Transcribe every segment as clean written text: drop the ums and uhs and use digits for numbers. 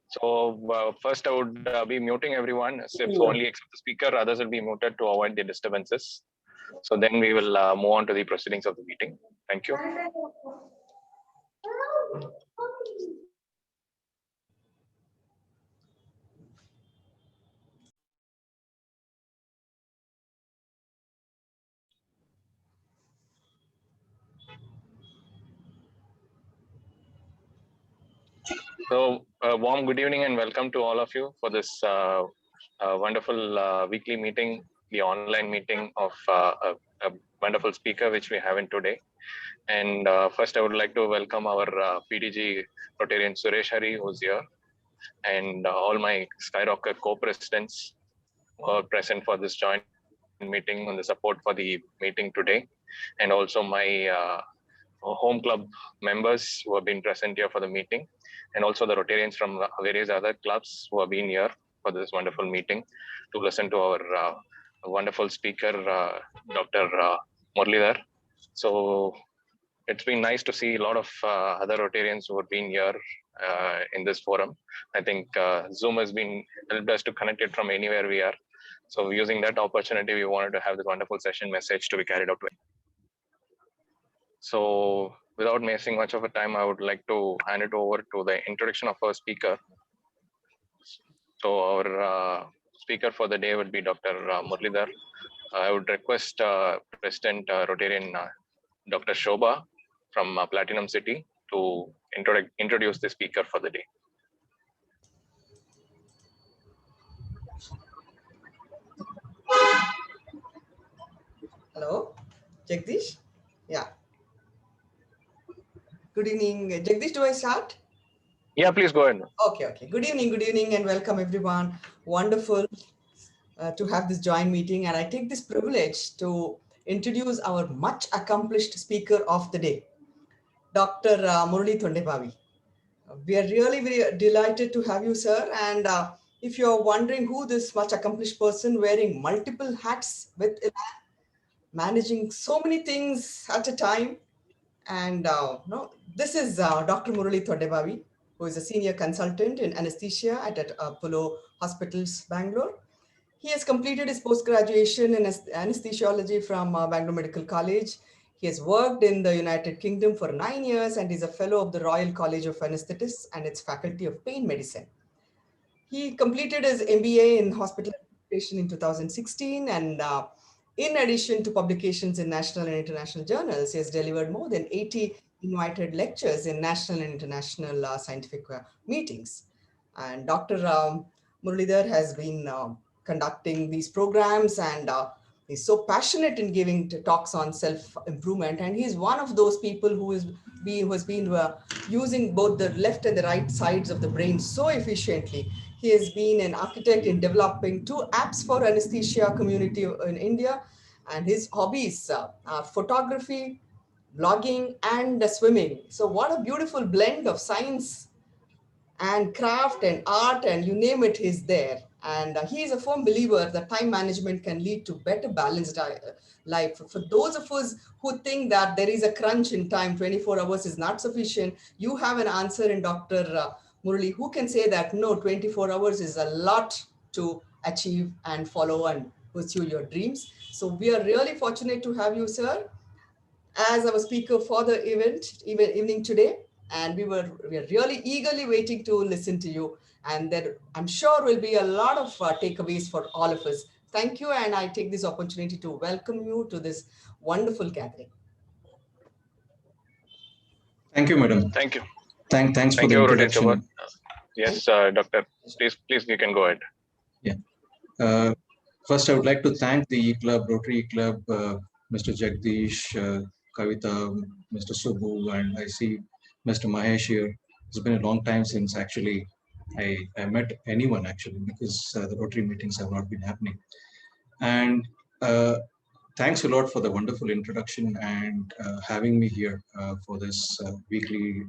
So first I would be muting everyone. So only except the speaker, others will be muted to avoid the disturbances. So then we will move on to the proceedings of the meeting. Thank you. So warm good evening and welcome to all of you for this wonderful weekly meeting, the online meeting of a wonderful speaker which we have in today. And first I would like to welcome our PDG Rotarian Suresh Hari, who's here, and all my Skyrocket co-presidents who are present for this joint meeting on the support for the meeting today, and also my home club members who have been present here for the meeting, and also the Rotarians from various other clubs who have been here for this wonderful meeting to listen to our wonderful speaker, Dr. Murali. So it's been nice to see a lot of other Rotarians who have been here in this forum. I think Zoom has been helped us to connect it from anywhere we are. So using that opportunity, we wanted to have this wonderful session message to be carried out. So without wasting much of a time, I would like to hand it over to the introduction of our speaker. So our speaker for the day would be Dr. Murali. I would request President Rotarian Dr. Shobha from Platinum City to introduce the speaker for the day. Hello, Jagdish. Yeah. Good evening, Jagdish. Do I start? Yeah, please go ahead. Okay. Good evening, and welcome everyone. Wonderful to have this joint meeting, and I take this privilege to introduce our much accomplished speaker of the day, Dr. Murali Thondebavi. We are really very delighted to have you, sir. And if you're wondering who this much accomplished person wearing multiple hats with managing so many things at a time, and no, this is Dr. Murali Thondebavi, who is a senior consultant in anesthesia at Apollo Hospitals, Bangalore. He has completed his post-graduation in anesthesiology from Bangalore Medical College. He has worked in the United Kingdom for 9 years and is a fellow of the Royal College of Anesthetists and its Faculty of Pain Medicine. He completed his MBA in hospital administration in 2016, and in addition to publications in national and international journals, he has delivered more than 80 invited lectures in national and international scientific meetings. And Dr. Muralidhar has been conducting these programs, and he's so passionate in giving talks on self-improvement. And he's one of those people who has been using both the left and the right sides of the brain so efficiently. He has been an architect in developing 2 apps for anesthesia community in India, and his hobbies are photography, blogging, and swimming. So what a beautiful blend of science and craft and art, and you name it, he's there. And he is a firm believer that time management can lead to better balanced life. For those of us who think that there is a crunch in time, 24 hours is not sufficient, you have an answer in Dr. Murali, who can say that no, 24 hours is a lot to achieve and follow and pursue your dreams. So we are really fortunate to have you, sir, as our speaker for the evening today. And we are really eagerly waiting to listen to you. And there, I'm sure, will be a lot of takeaways for all of us. Thank you. And I take this opportunity to welcome you to this wonderful gathering. Thank you, madam. Thank you. Thanks for the introduction. Yes, Doctor, please, you can go ahead. Yeah. First, I would like to thank the E-Club, Rotary Club, Mr. Jagdish, Kavita, Mr. Subbu, and I see Mr. Mahesh here. It's been a long time since actually I met anyone actually, because the Rotary meetings have not been happening. And thanks a lot for the wonderful introduction and having me here for this weekly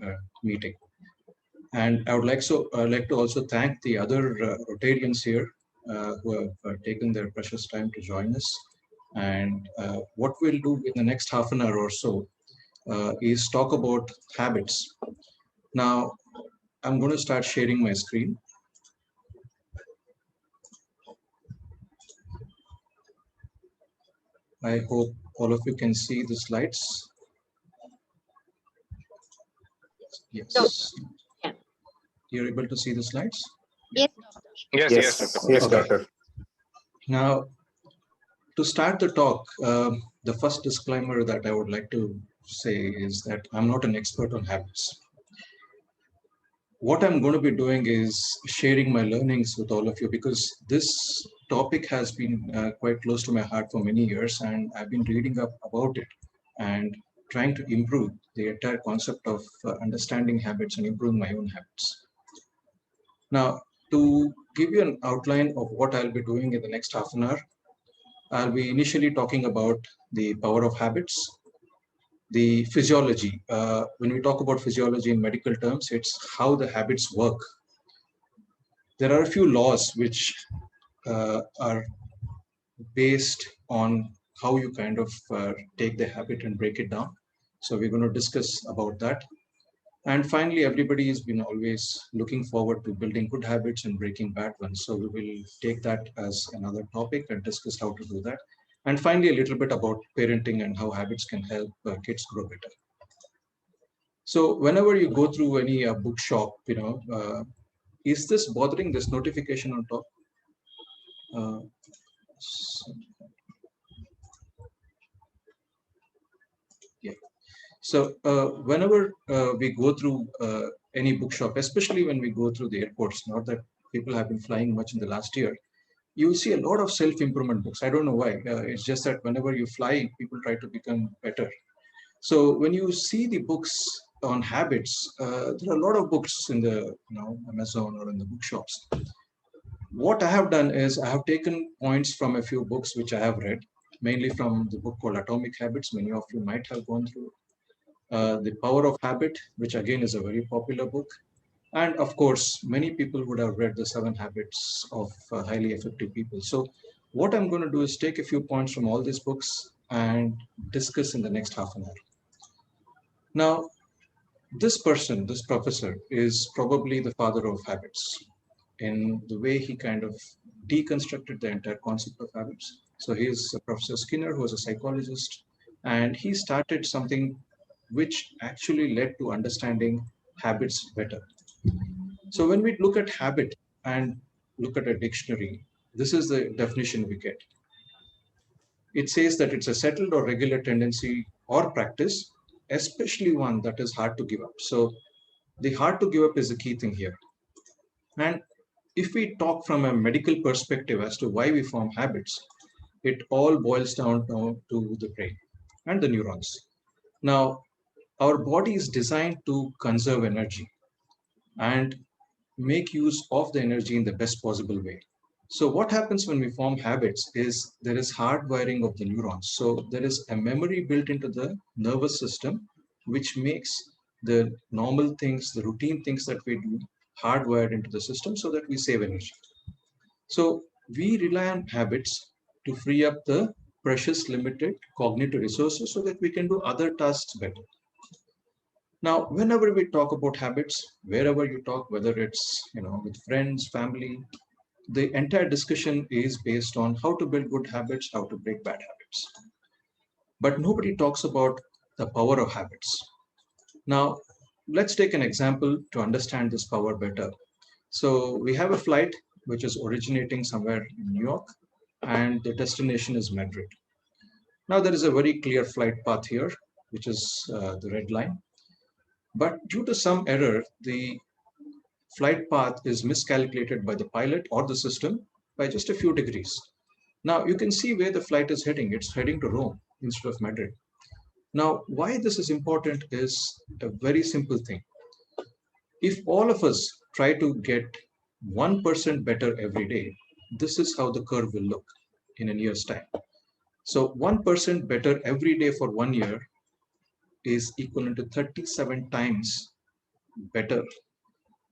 meeting. And I would like to also thank the other Rotarians here who have taken their precious time to join us. And what we'll do in the next half an hour or so is talk about habits. Now, I'm going to start sharing my screen. I hope all of you can see the slides. Yes. Yeah. You're able to see the slides? Yes, Yes, Dr. Yes, Okay. doctor. Now, to start the talk, the first disclaimer that I would like to say is that I'm not an expert on habits. What I'm going to be doing is sharing my learnings with all of you, because this topic has been quite close to my heart for many years, and I've been reading up about it and trying to improve the entire concept of understanding habits and improving my own habits. Now, to give you an outline of what I'll be doing in the next half an hour, I'll be initially talking about the power of habits, the physiology. When we talk about physiology in medical terms, it's how the habits work. There are a few laws which are based on how you kind of take the habit and break it down. So we're going to discuss about that. And finally, everybody has been always looking forward to building good habits and breaking bad ones. So we will take that as another topic and discuss how to do that. And finally, a little bit about parenting and how habits can help kids grow better. So whenever you go through any bookshop, is this bothering, this notification on top? So, yeah. So whenever we go through any bookshop, especially when we go through the airports, not that people have been flying much in the last year, you see a lot of self-improvement books. I don't know why. It's just that whenever you fly, people try to become better. So when you see the books on habits, there are a lot of books in the Amazon or in the bookshops. What I have done is I have taken points from a few books which I have read, mainly from the book called Atomic Habits. Many of you might have gone through. The Power of Habit, which again is a very popular book. And of course, many people would have read the 7 Habits of Highly Effective People. So what I'm going to do is take a few points from all these books and discuss in the next half an hour. Now, this person, this professor, is probably the father of habits in the way he kind of deconstructed the entire concept of habits. So he's Professor Skinner, who was a psychologist, and he started something which actually led to understanding habits better. So when we look at habit and look at a dictionary, this is the definition we get. It says that it's a settled or regular tendency or practice, especially one that is hard to give up. So the hard to give up is the key thing here. And if we talk from a medical perspective as to why we form habits, it all boils down to the brain and the neurons. Now, our body is designed to conserve energy and make use of the energy in the best possible way. So what happens when we form habits is there is hardwiring of the neurons. So there is a memory built into the nervous system, which makes the normal things, the routine things that we do, hardwired into the system so that we save energy. So we rely on habits to free up the precious limited cognitive resources so that we can do other tasks better. Now, whenever we talk about habits, wherever you talk, whether it's with friends, family, the entire discussion is based on how to build good habits, how to break bad habits. But nobody talks about the power of habits. Now, let's take an example to understand this power better. So we have a flight which is originating somewhere in New York, and the destination is Madrid. Now, there is a very clear flight path here, which is the red line. But due to some error, the flight path is miscalculated by the pilot or the system by just a few degrees. Now you can see where the flight is heading. It's heading to Rome instead of Madrid. Now, why this is important is a very simple thing. If all of us try to get 1% better every day, this is how the curve will look in a year's time. So 1% better every day for 1 year is equivalent to 37 times better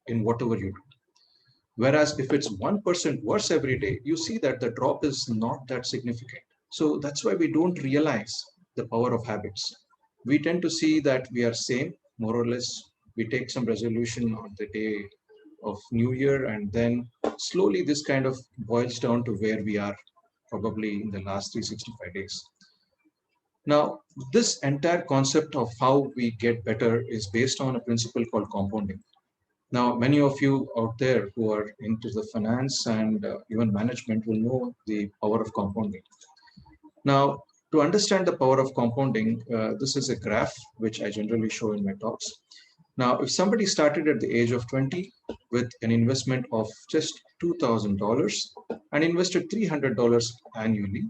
in whatever you do. Whereas if it's 1% worse every day, you see that the drop is not that significant. So that's why we don't realize the power of habits. We tend to see that we are same, more or less. We take some resolution on the day of New Year, and then slowly this kind of boils down to where we are probably in the last 365 days. Now, this entire concept of how we get better is based on a principle called compounding. Now, many of you out there who are into the finance and even management will know the power of compounding. Now, to understand the power of compounding, this is a graph which I generally show in my talks. Now, if somebody started at the age of 20 with an investment of just $2,000 and invested $300 annually,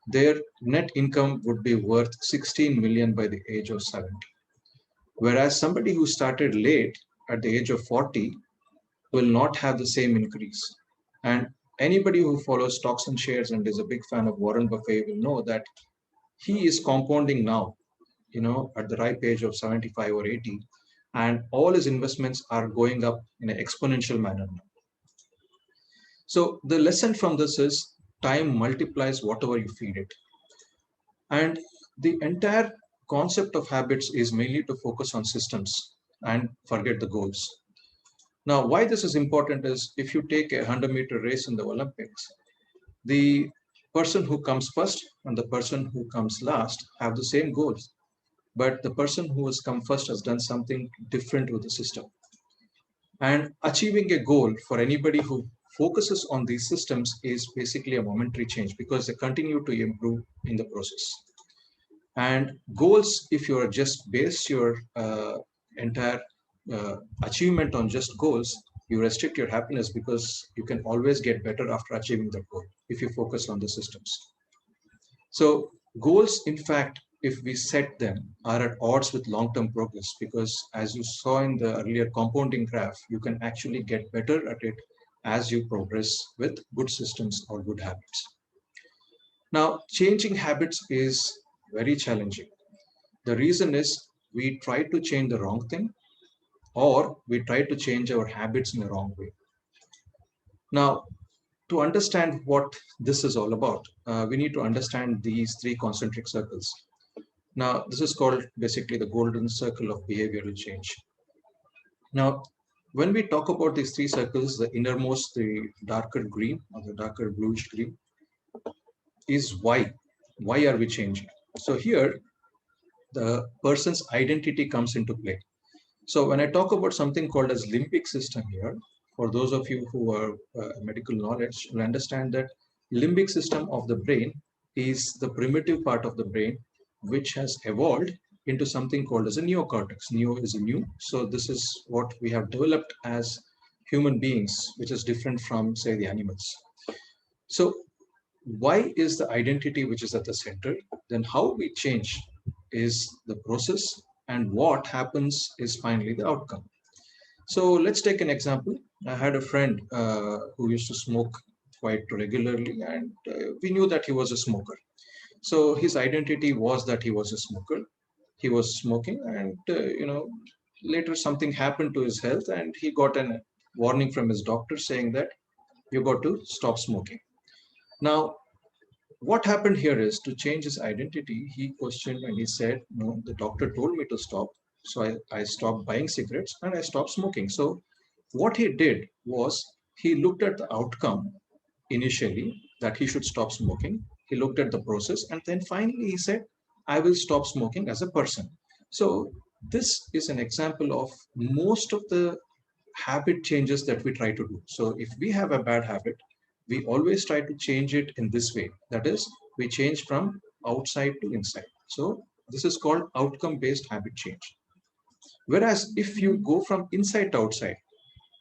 their net income would be worth 16 million by the age of 70. Whereas somebody who started late at the age of 40 will not have the same increase. And anybody who follows stocks and shares and is a big fan of Warren Buffett will know that he is compounding now, at the ripe age of 75 or 80, and all his investments are going up in an exponential manner now. So the lesson from this is time multiplies whatever you feed it. And the entire concept of habits is mainly to focus on systems and forget the goals. Now, why this is important is if you take a 100-meter race in the Olympics, the person who comes first and the person who comes last have the same goals. But the person who has come first has done something different with the system. And achieving a goal for anybody who focuses on these systems is basically a momentary change because they continue to improve in the process. And goals, if you are just base your entire achievement on just goals, you restrict your happiness because you can always get better after achieving that goal if you focus on the systems. So goals, in fact, if we set them, are at odds with long-term progress because as you saw in the earlier compounding graph, you can actually get better at it as you progress with good systems or good habits. Now, changing habits is very challenging. The reason is we try to change the wrong thing or we try to change our habits in the wrong way. Now, to understand what this is all about, we need to understand these three concentric circles. Now, this is called basically the golden circle of behavioral change. Now, when we talk about these three circles, the innermost, the darker green or the darker bluish green, is why. Why are we changing? So here, the person's identity comes into play. So when I talk about something called as limbic system here, for those of you who are medical knowledge, will understand that limbic system of the brain is the primitive part of the brain which has evolved into something called as a neocortex. Neo is a new. So this is what we have developed as human beings, which is different from, say, the animals. So why is the identity which is at the center? Then how we change is the process, and what happens is finally the outcome. So let's take an example. I had a friend who used to smoke quite regularly, and we knew that he was a smoker. So his identity was that he was a smoker. He was smoking, and later something happened to his health, and he got a warning from his doctor saying that you got to stop smoking. Now, what happened here is to change his identity, he questioned and he said, no, the doctor told me to stop. So I stopped buying cigarettes and I stopped smoking. So what he did was he looked at the outcome initially that he should stop smoking. He looked at the process and then finally he said, I will stop smoking as a person. So this is an example of most of the habit changes that we try to do. So if we have a bad habit, we always try to change it in this way. That is, we change from outside to inside. So this is called outcome-based habit change. Whereas if you go from inside to outside,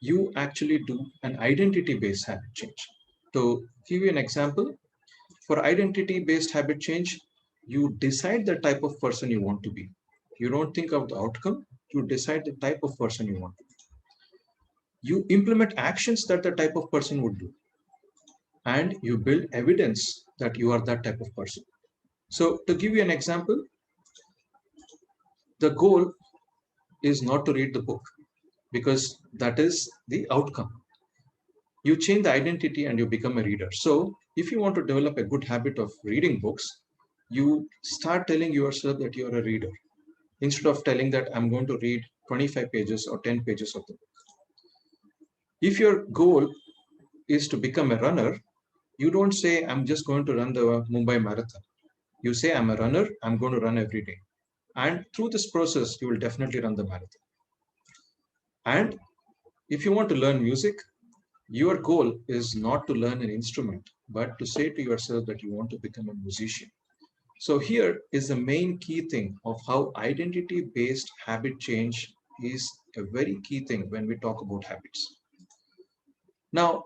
you actually do an identity-based habit change. To give you an example, for identity-based habit change, you decide the type of person you want to be. You don't think of the outcome, you decide the type of person you want to be. You implement actions that the type of person would do, and you build evidence that you are that type of person. So to give you an example, the goal is not to read the book because that is the outcome. You change the identity and you become a reader. So if you want to develop a good habit of reading books, you start telling yourself that you're a reader instead of telling that I'm going to read 25 pages or 10 pages of the book. If your goal is to become a runner, you don't say, I'm just going to run the Mumbai Marathon. You say, I'm a runner, I'm going to run every day. And through this process, you will definitely run the marathon. And if you want to learn music, your goal is not to learn an instrument, but to say to yourself that you want to become a musician. So here is the main key thing of how identity-based habit change is a very key thing when we talk about habits. Now,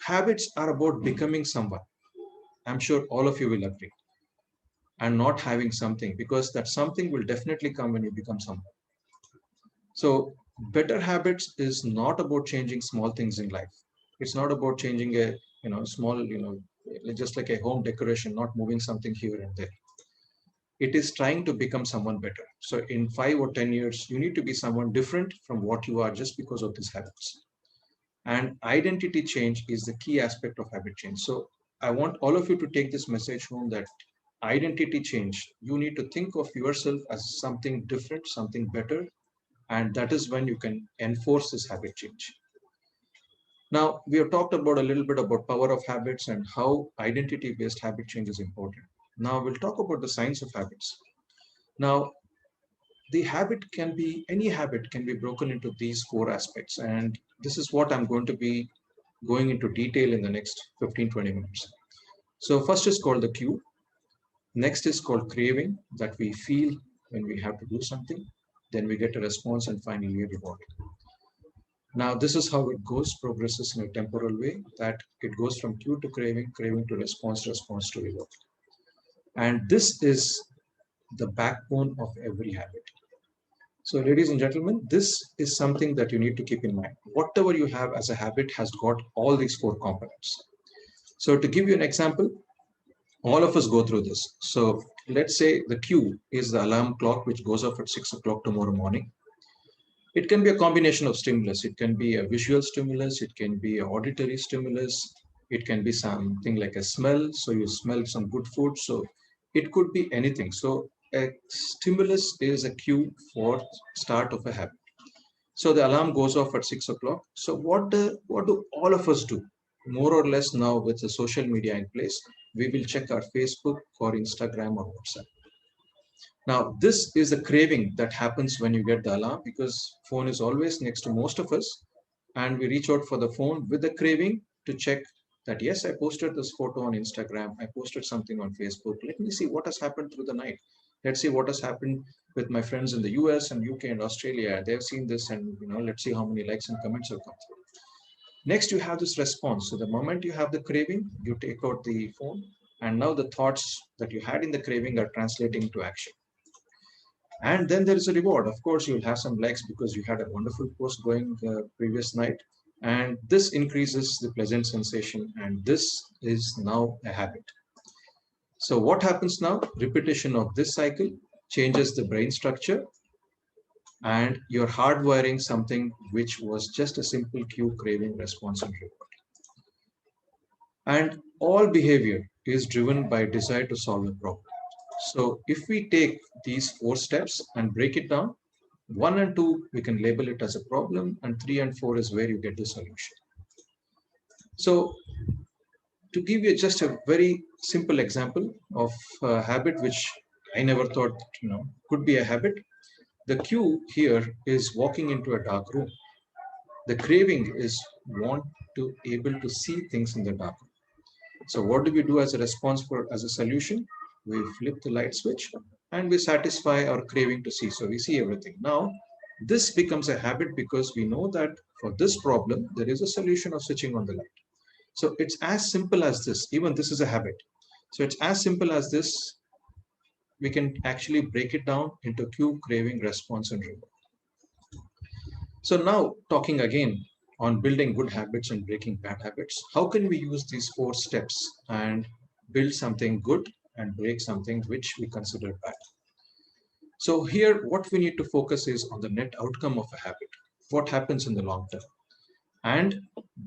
habits are about becoming someone. I'm sure all of you will agree, and not having something, because that something will definitely come when you become someone. So better habits is not about changing small things in life. It's not about changing a small just like a home decoration, not moving something here and there. It is trying to become someone better. So in 5 or 10 years, you need to be someone different from what you are just because of these habits. And identity change is the key aspect of habit change. So I want all of you to take this message home that identity change, you need to think of yourself as something different, something better, and that is when you can enforce this habit change. Now, we have talked about a little bit about power of habits and how identity-based habit change is important. Now, we'll talk about the science of habits. Now, the habit can be, any habit can be broken into these 4 aspects. And this is what I'm going to be going into detail in the next 15-20 minutes. So first is called the cue. Next is called craving, that we feel when we have to do something. Then we get a response and finally a reward. Now, this is how it goes, progresses in a temporal way, that it goes from cue to craving, craving to response, response to reward. And this is the backbone of every habit. So ladies and gentlemen, this is something that you need to keep in mind. Whatever you have as a habit has got all these 4 components. So to give you an example, all of us go through this. So let's say the cue is the alarm clock, which goes off at 6 o'clock tomorrow morning. It can be a combination of stimulus. It can be a visual stimulus. It can be an auditory stimulus. It can be something like a smell. So you smell some good food. So it could be anything. So a stimulus is a cue for start of a habit. So the alarm goes off at 6 o'clock. So what do all of us do? More or less now with the social media in place, we will check our Facebook or Instagram or WhatsApp. Now, this is a craving that happens when you get the alarm, because phone is always next to most of us, and we reach out for the phone with the craving to check that, yes, I posted this photo on Instagram, I posted something on Facebook. Let me see what has happened through the night. Let's see what has happened with my friends in the US and UK and Australia. They've seen this, and let's see how many likes and comments have come through. Next, you have this response. So the moment you have the craving, you take out the phone, and now the thoughts that you had in the craving are translating to action. And then there is a reward. Of course, you'll have some likes because you had a wonderful post going previous night. And this increases the pleasant sensation. And this is now a habit. So what happens now? Repetition of this cycle changes the brain structure. And you're hardwiring something which was just a simple cue, craving, response, and reward. And all behavior is driven by desire to solve a problem. So if we take these 4 steps and break it down, 1 and 2, we can label it as a problem, and 3 and 4 is where you get the solution. So to give you just a very simple example of a habit which I never thought could be a habit, the cue here is walking into a dark room. The craving is want to able to see things in the dark. So what do we do as a response as a solution? We flip the light switch and we satisfy our craving to see. So we see everything. Now, this becomes a habit because we know that for this problem, there is a solution of switching on the light. So it's as simple as this. Even this is a habit. So it's as simple as this. We can actually break it down into cue, craving, response, and reward. So now talking again on building good habits and breaking bad habits, how can we use these 4 steps and build something good and break something which we consider bad? So here, what we need to focus is on the net outcome of a habit. What happens in the long term? And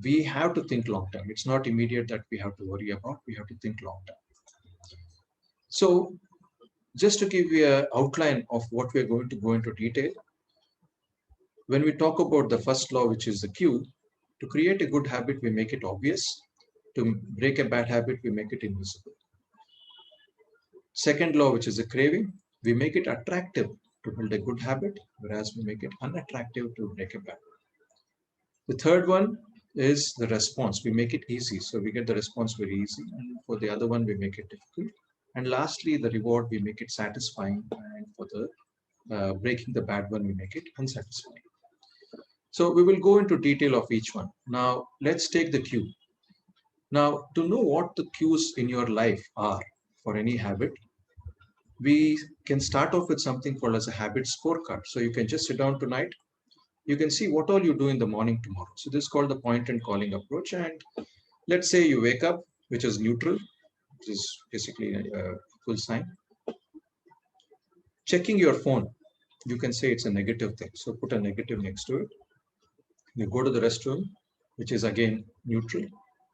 we have to think long term. It's not immediate that we have to worry about. We have to think long term. So just to give you an outline of what we're going to go into detail, when we talk about the first law, which is the cue, to create a good habit, we make it obvious. To break a bad habit, we make it invisible. Second law, which is the craving, we make it attractive to build a good habit, whereas we make it unattractive to break a bad one. The third one is the response. We make it easy. So we get the response very easy. And for the other one, we make it difficult. And lastly, the reward, we make it satisfying. And for the breaking the bad one, we make it unsatisfying. So we will go into detail of each one. Now, let's take the cue. Now, to know what the cues in your life are for any habit, we can start off with something called as a habit scorecard. So you can just sit down tonight. You can see what all you do in the morning tomorrow. So this is called the point and calling approach. And let's say you wake up, which is neutral, which is basically a full sign. Checking your phone, you can say it's a negative thing. So put a negative next to it. You go to the restroom, which is again neutral.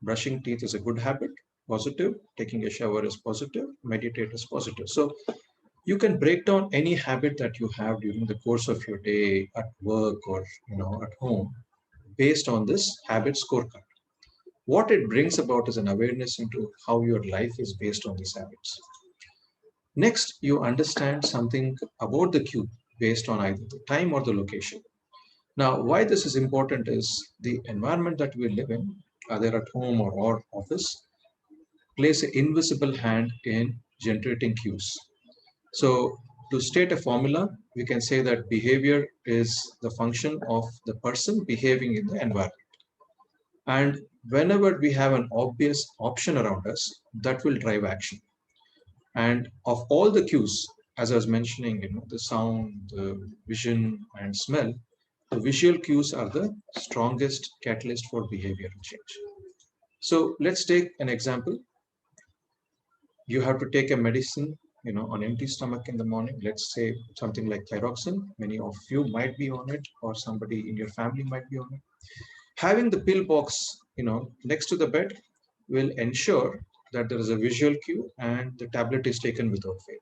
Brushing teeth is a good habit, positive. Taking a shower is positive. Meditate is positive. So you can break down any habit that you have during the course of your day at work or at home based on this habit scorecard. What it brings about is an awareness into how your life is based on these habits. Next, you understand something about the cue based on either the time or the location. Now, why this is important is the environment that we live in, either at home or office, plays an invisible hand in generating cues. So, to state a formula, we can say that behavior is the function of the person behaving in the environment. And whenever we have an obvious option around us, that will drive action. And of all the cues, as I was mentioning, the sound, the vision, and smell, the visual cues are the strongest catalyst for behavioral change. So let's take an example. You have to take a medicine, on empty stomach in the morning. Let's say something like thyroxine. Many of you might be on it, or somebody in your family might be on it. Having the pill box, next to the bed will ensure that there is a visual cue and the tablet is taken without fail.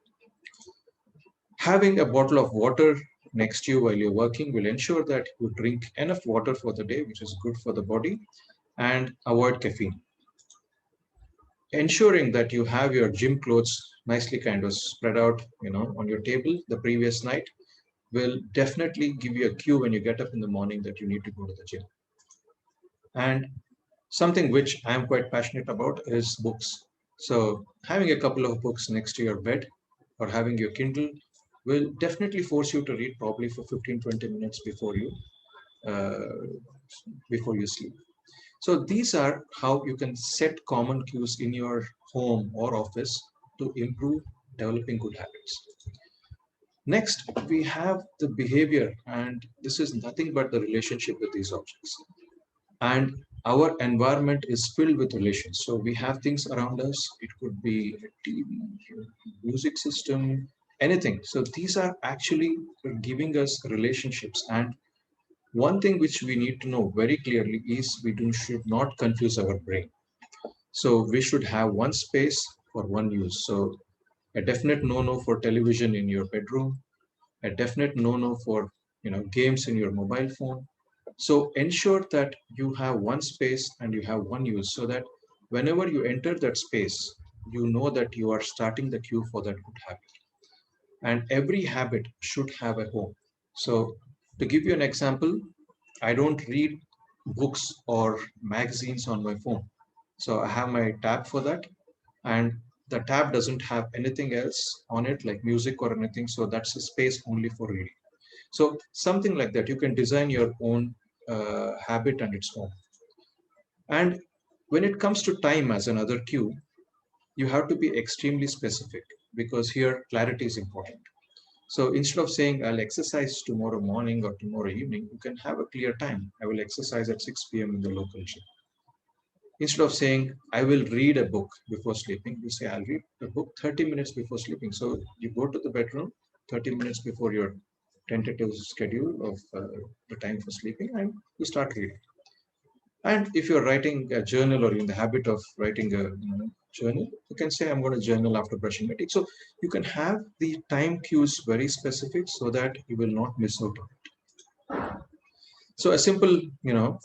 Having a bottle of water next to you while you're working will ensure that you drink enough water for the day, which is good for the body, and avoid caffeine. Ensuring that you have your gym clothes nicely kind of spread out, on your table the previous night will definitely give you a cue when you get up in the morning that you need to go to the gym. And something which I'm quite passionate about is books. So having a couple of books next to your bed or having your Kindle will definitely force you to read probably for 15-20 minutes uh, before you sleep. So these are how you can set common cues in your home or office to improve developing good habits. Next, we have the behavior, and this is nothing but the relationship with these objects. And our environment is filled with relations. So we have things around us. It could be a TV, music system, anything. So these are actually giving us relationships. And one thing which we need to know very clearly is should not confuse our brain. So we should have one space for one use. So a definite no-no for television in your bedroom, a definite no-no for games in your mobile phone. So ensure that you have one space and you have one use so that whenever you enter that space, you know that you are starting the cue for that good habit. And every habit should have a home. So to give you an example, I don't read books or magazines on my phone. So I have my tab for that. And the tab doesn't have anything else on it like music or anything. So that's a space only for reading. So something like that, you can design your own habit and its home. And when it comes to time as another cue, you have to be extremely specific because here clarity is important. So instead of saying I'll exercise tomorrow morning or tomorrow evening, you can have a clear time. I will exercise at 6 p.m. in the local gym. Instead of saying I will read a book before sleeping, you say I'll read a book 30 minutes before sleeping. So you go to the bedroom 30 minutes before your tentative schedule of the time for sleeping and you start reading. And if you're writing a journal or in the habit of writing a journal, you can say I'm going to journal after brushing my teeth. So you can have the time cues very specific so that you will not miss out on it. So a simple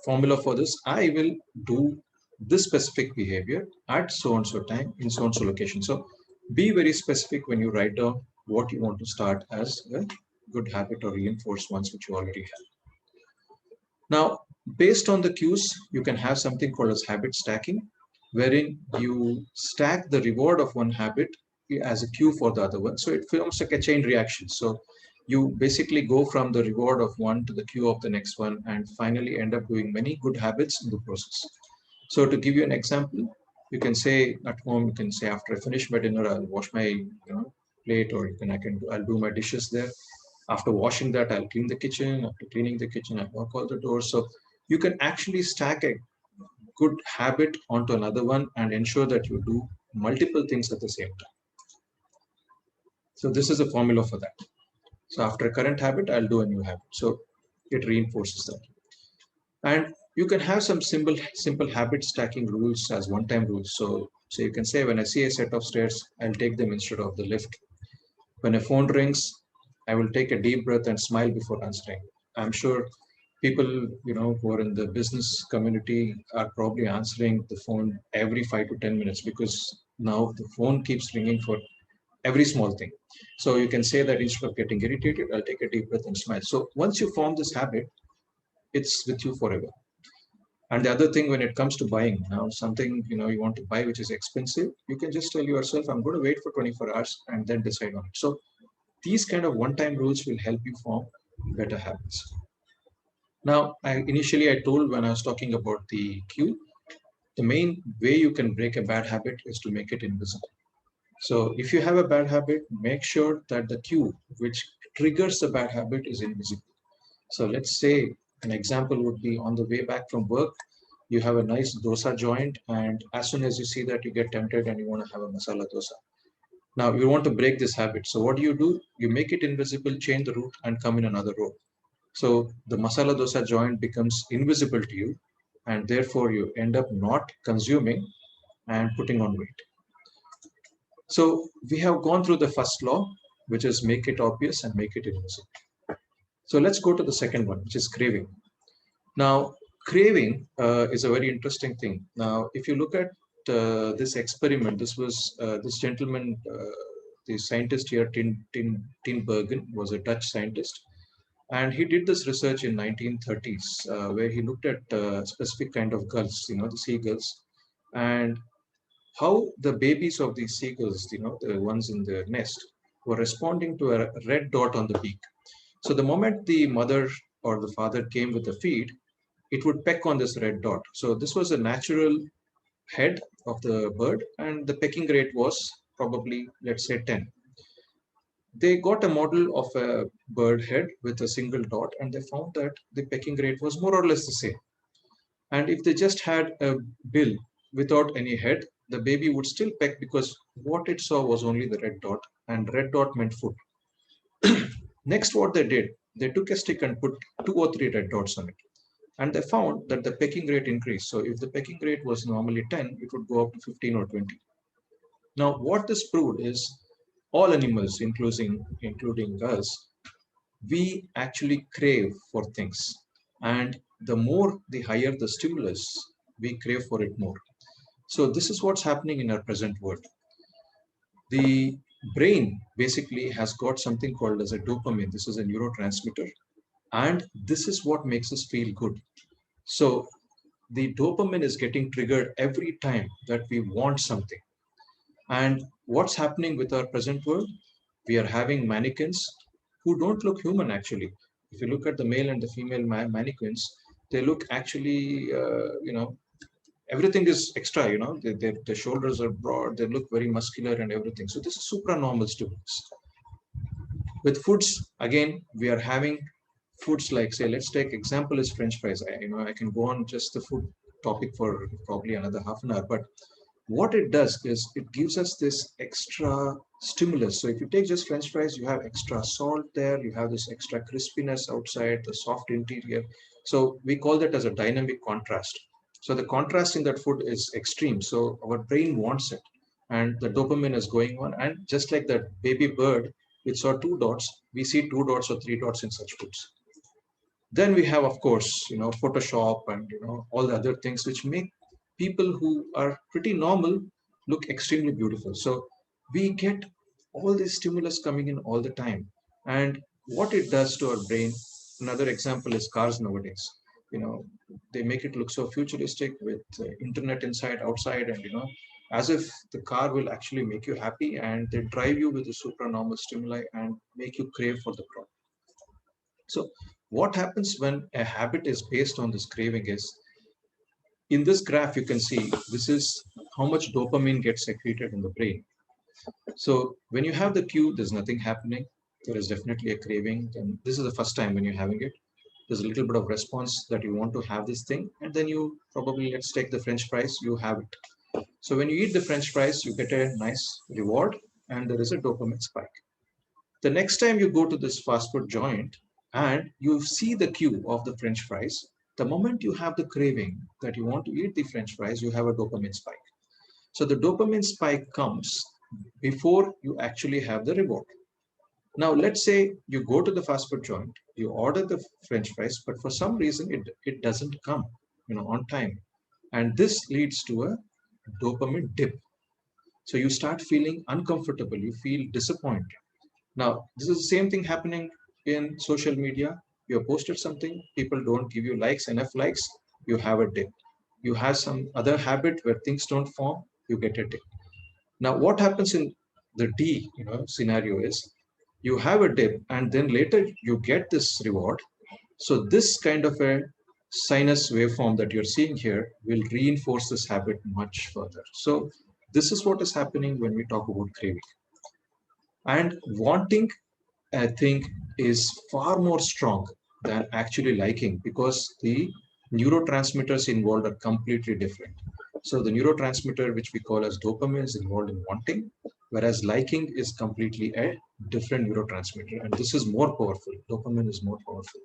formula for this, I will do this specific behavior at so and so time in so and so location. So Be very specific when you write down what you want to start as a good habit or reinforce ones which you already have. Now, based on the cues, you can have something called as habit stacking, wherein you stack the reward of one habit as a cue for the other one. So it forms like a chain reaction. So you basically go from the reward of one to the cue of the next one, and finally end up doing many good habits in the process. So to give you an example, you can say at home, you can say after I finish my dinner, I'll wash my plate, or I'll do my dishes there. After washing that, I'll clean the kitchen. After cleaning the kitchen, I'll lock all the doors. So you can actually stack a good habit onto another one and ensure that you do multiple things at the same time. So this is a formula for that. So after a current habit, I'll do a new habit. So it reinforces that. And you can have some simple habit stacking rules as one-time rules. So you can say, when I see a set of stairs, I'll take them instead of the lift. When a phone rings, I will take a deep breath and smile before answering. I'm sure people, who are in the business community are probably answering the phone every 5 to 10 minutes, because now the phone keeps ringing for every small thing. So you can say that instead of getting irritated, I'll take a deep breath and smile. So once you form this habit, it's with you forever. And the other thing, when it comes to buying, now something you want to buy which is expensive, you can just tell yourself, I'm going to wait for 24 hours and then decide on it. So these kind of one-time rules will help you form better habits. Now, initially I told, when I was talking about the cue, the main way you can break a bad habit is to make it invisible. So if you have a bad habit, make sure that the cue which triggers the bad habit is invisible. So let's say an example would be, on the way back from work, you have a nice dosa joint, and as soon as you see that, you get tempted and you want to have a masala dosa. Now you want to break this habit. So what do? You make it invisible, change the route, and come in another road. So the masala dosa joint becomes invisible to you, and therefore you end up not consuming and putting on weight. So we have gone through the first law, which is make it obvious and make it invisible. So let's go to the second one, which is craving. Now, craving is a very interesting thing. Now, if you look at this experiment, this gentleman, the scientist here, Tin Bergen, was a Dutch scientist. And he did this research in 1930s, where he looked at specific kind of gulls, the seagulls, and how the babies of these seagulls, the ones in the nest, were responding to a red dot on the beak. So the moment the mother or the father came with the feed, it would peck on this red dot. So this was a natural head of the bird, and the pecking rate was probably, let's say, 10. They got a model of a bird head with a single dot, and they found that the pecking rate was more or less the same. And if they just had a bill without any head, the baby would still peck, because what it saw was only the red dot, and red dot meant food. Next, what they did, they took a stick and put 2 or 3 red dots on it. And they found that the pecking rate increased. So if the pecking rate was normally 10, it would go up to 15 or 20. Now, what this proved is, all animals, including us, we actually crave for things. And the higher the stimulus, we crave for it more. So this is what's happening in our present world. The brain basically has got something called as a dopamine. This is a neurotransmitter. And this is what makes us feel good. So the dopamine is getting triggered every time that we want something. And what's happening with our present world? We are having mannequins who don't look human, actually. If you look at the male and the female mannequins, they look actually, everything is extra, their shoulders are broad, they look very muscular and everything. So this is supranormal stimulus. With foods, again, we are having foods like, say, let's take example is French fries. I can go on just the food topic for probably another half an hour, but what it does is it gives us this extra stimulus. So if you take just French fries, you have extra salt there, you have this extra crispiness outside, the soft interior. So we call that as a dynamic contrast. So the contrast in that food is extreme. So our brain wants it, and the dopamine is going on. And just like that baby bird, which saw 2 dots, we see 2 dots or 3 dots in such foods. Then we have, of course, Photoshop and all the other things which make people who are pretty normal look extremely beautiful. So we get all this stimulus coming in all the time. And what it does to our brain, another example is cars nowadays. You know, they make it look so futuristic with internet inside, outside, and as if the car will actually make you happy, and they drive you with the supranormal stimuli and make you crave for the product. So what happens when a habit is based on this craving is, in this graph, you can see this is how much dopamine gets secreted in the brain. So when you have the cue, there's nothing happening. There is definitely a craving. And this is the first time when you're having it. There's a little bit of response that you want to have this thing. And then you probably, let's take the French fries, you have it. So when you eat the French fries, you get a nice reward and there is a dopamine spike. The next time you go to this fast food joint and you see the queue of the French fries, the moment you have the craving that you want to eat the French fries, you have a dopamine spike. So the dopamine spike comes before you actually have the reward. Now, let's say you go to the fast food joint, you order the French fries, but for some reason it doesn't come, on time. And this leads to a dopamine dip. So you start feeling uncomfortable, you feel disappointed. Now, this is the same thing happening in social media. You have posted something, people don't give you likes, enough likes, you have a dip. You have some other habit where things don't form, you get a dip. Now, what happens in the D, scenario is you have a dip and then later you get this reward. So this kind of a sinus waveform that you're seeing here will reinforce this habit much further. So this is what is happening when we talk about craving. And wanting, I think, is far more strong than actually liking, because the neurotransmitters involved are completely different. So the neurotransmitter, which we call as dopamine, is involved in wanting, whereas liking is completely a different neurotransmitter. And this is more powerful. Dopamine is more powerful.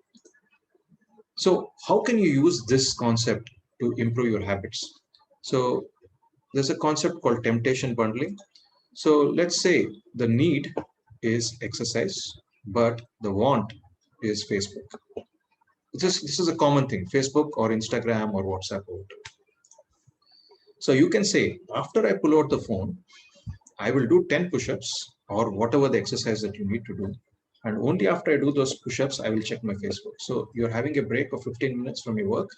So how can you use this concept to improve your habits? So there's a concept called temptation bundling. So let's say the need is exercise, but the want is Facebook. This is a common thing, Facebook or Instagram or WhatsApp or whatever. So you can say, after I pull out the phone, I will do 10 push-ups or whatever the exercise that you need to do. And only after I do those push-ups, I will check my Facebook. So you're having a break of 15 minutes from your work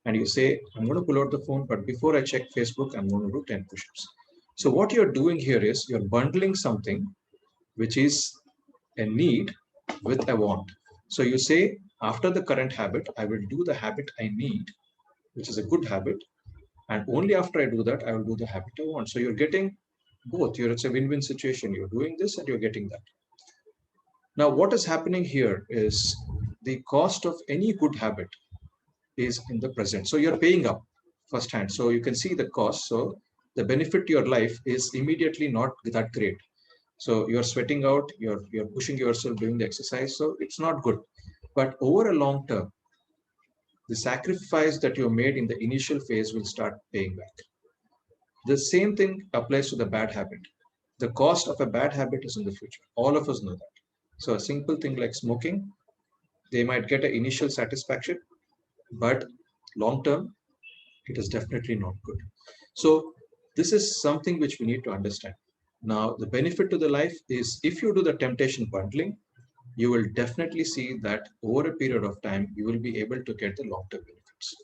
and you say, I'm going to pull out the phone, but before I check Facebook, I'm going to do 10 push-ups. So what you're doing here is you're bundling something which is a need with a want. So you say, after the current habit, I will do the habit I need, which is a good habit. And only after I do that, I will do the habit I want. So you're getting both. It's a win-win situation. You're doing this and you're getting that. Now, what is happening here is the cost of any good habit is in the present. So you're paying up firsthand. So you can see the cost. So the benefit to your life is immediately not that great. So you're sweating out, you're pushing yourself doing the exercise. So it's not good. But over a long term, the sacrifice that you made in the initial phase will start paying back. The same thing applies to the bad habit. The cost of a bad habit is in the future. All of us know that. So a simple thing like smoking, they might get an initial satisfaction, but long term, it is definitely not good. So this is something which we need to understand. Now, the benefit to the life is, if you do the temptation bundling, you will definitely see that over a period of time, you will be able to get the long-term benefits.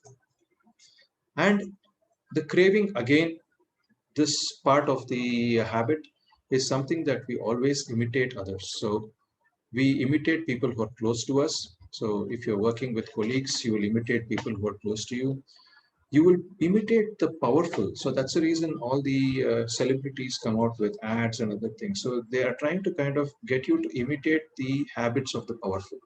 And the craving, again, this part of the habit is something that we always imitate others. So we imitate people who are close to us. So if you're working with colleagues, you will imitate people who are close to you. You will imitate the powerful. So that's the reason all the celebrities come out with ads and other things. So they are trying to kind of get you to imitate the habits of the powerful.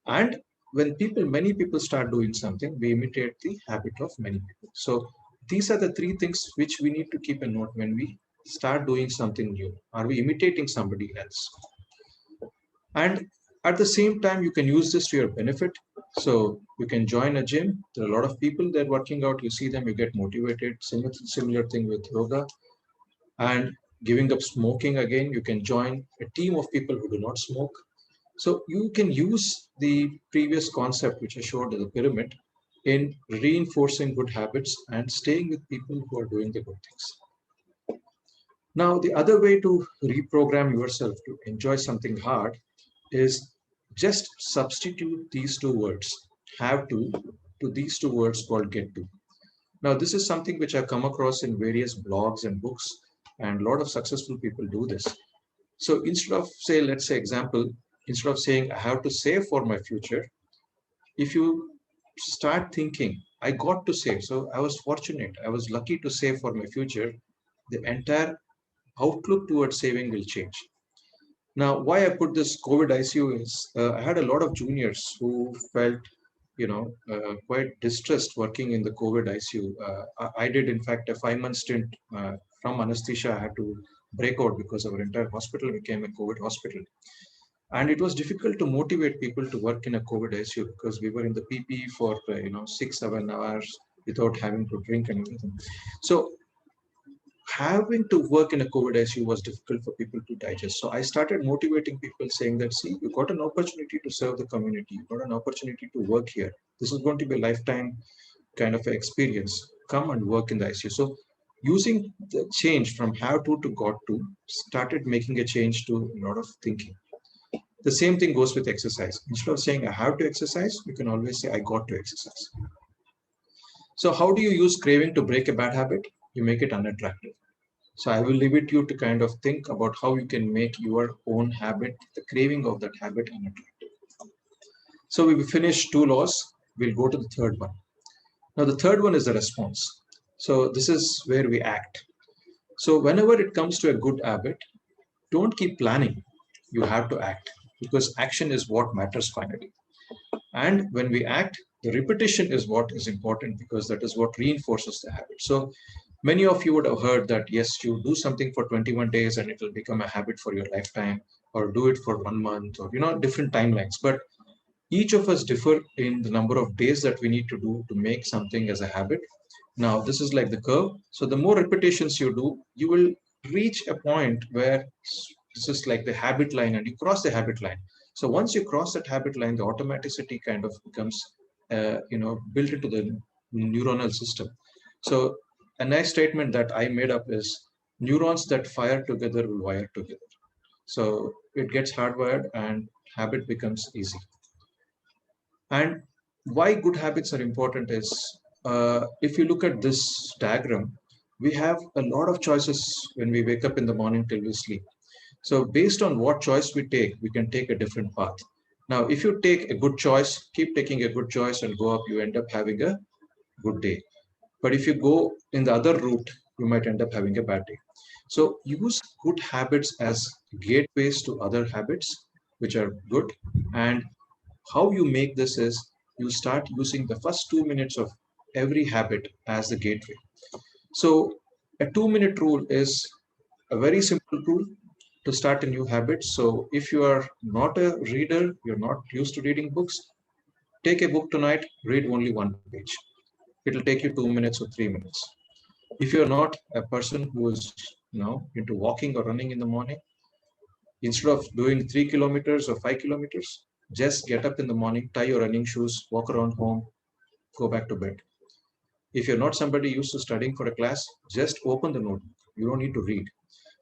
And when many people start doing something, we imitate the habit of many people. So these are the three things which we need to keep in note when we start doing something new. Are we imitating somebody else? And at the same time, you can use this to your benefit. So you can join a gym. There are a lot of people that are working out. You see them, you get motivated. Similar thing with yoga. And giving up smoking, again, you can join a team of people who do not smoke. So you can use the previous concept, which I showed in the pyramid, in reinforcing good habits and staying with people who are doing the good things. Now, the other way to reprogram yourself to enjoy something hard is just substitute these two words, have to these two words called get to. Now, this is something which I've come across in various blogs and books, and a lot of successful people do this. So instead of say, let's say example, instead of saying I have to save for my future, if you start thinking, I got to save. So I was fortunate, I was lucky to save for my future, the entire outlook towards saving will change. Now, why I put this COVID ICU is I had a lot of juniors who felt, quite distressed working in the COVID ICU. I did, in fact, a 5 month stint from anesthesia. I had to break out because our entire hospital became a COVID hospital. And it was difficult to motivate people to work in a COVID ICU because we were in the PP for, 6, 7 hours without having to drink and everything. So having to work in a COVID ICU was difficult for people to digest. So I started motivating people saying that, see, you got an opportunity to serve the community, you got an opportunity to work here. This is going to be a lifetime kind of experience. Come and work in the ICU. So using the change from have to got to started making a change to a lot of thinking. The same thing goes with exercise. Instead of saying I have to exercise, you can always say I got to exercise. So how do you use craving to break a bad habit? You make it unattractive. So I will leave it to you to kind of think about how you can make your own habit, the craving of that habit, unattractive. So we will finish 2 laws. We'll go to the third one. Now the third one is the response. So this is where we act. So whenever it comes to a good habit, don't keep planning. You have to act because action is what matters finally. And when we act, the repetition is what is important because that is what reinforces the habit. So many of you would have heard that, yes, you do something for 21 days and it will become a habit for your lifetime, or do it for 1 month, or, different timelines. But each of us differ in the number of days that we need to do to make something as a habit. Now, this is like the curve. So the more repetitions you do, you will reach a point where this is like the habit line and you cross the habit line. So once you cross that habit line, the automaticity kind of becomes, built into the neuronal system. So a nice statement that I made up is neurons that fire together will wire together. So it gets hardwired and habit becomes easy. And why good habits are important is if you look at this diagram, we have a lot of choices when we wake up in the morning till we sleep. So based on what choice we take, we can take a different path. Now, if you take a good choice, keep taking a good choice and go up, you end up having a good day. But if you go in the other route, you might end up having a bad day. So use good habits as gateways to other habits, which are good. And how you make this is you start using the first 2 minutes of every habit as the gateway. So a 2 minute rule is a very simple rule to start a new habit. So if you are not a reader, you're not used to reading books, take a book tonight, read only one page. It'll take you 2 minutes or 3 minutes. If you're not a person who is into walking or running in the morning, instead of doing 3 kilometers or 5 kilometers, just get up in the morning, tie your running shoes, walk around home, go back to bed. If you're not somebody used to studying for a class, just open the notebook. You don't need to read.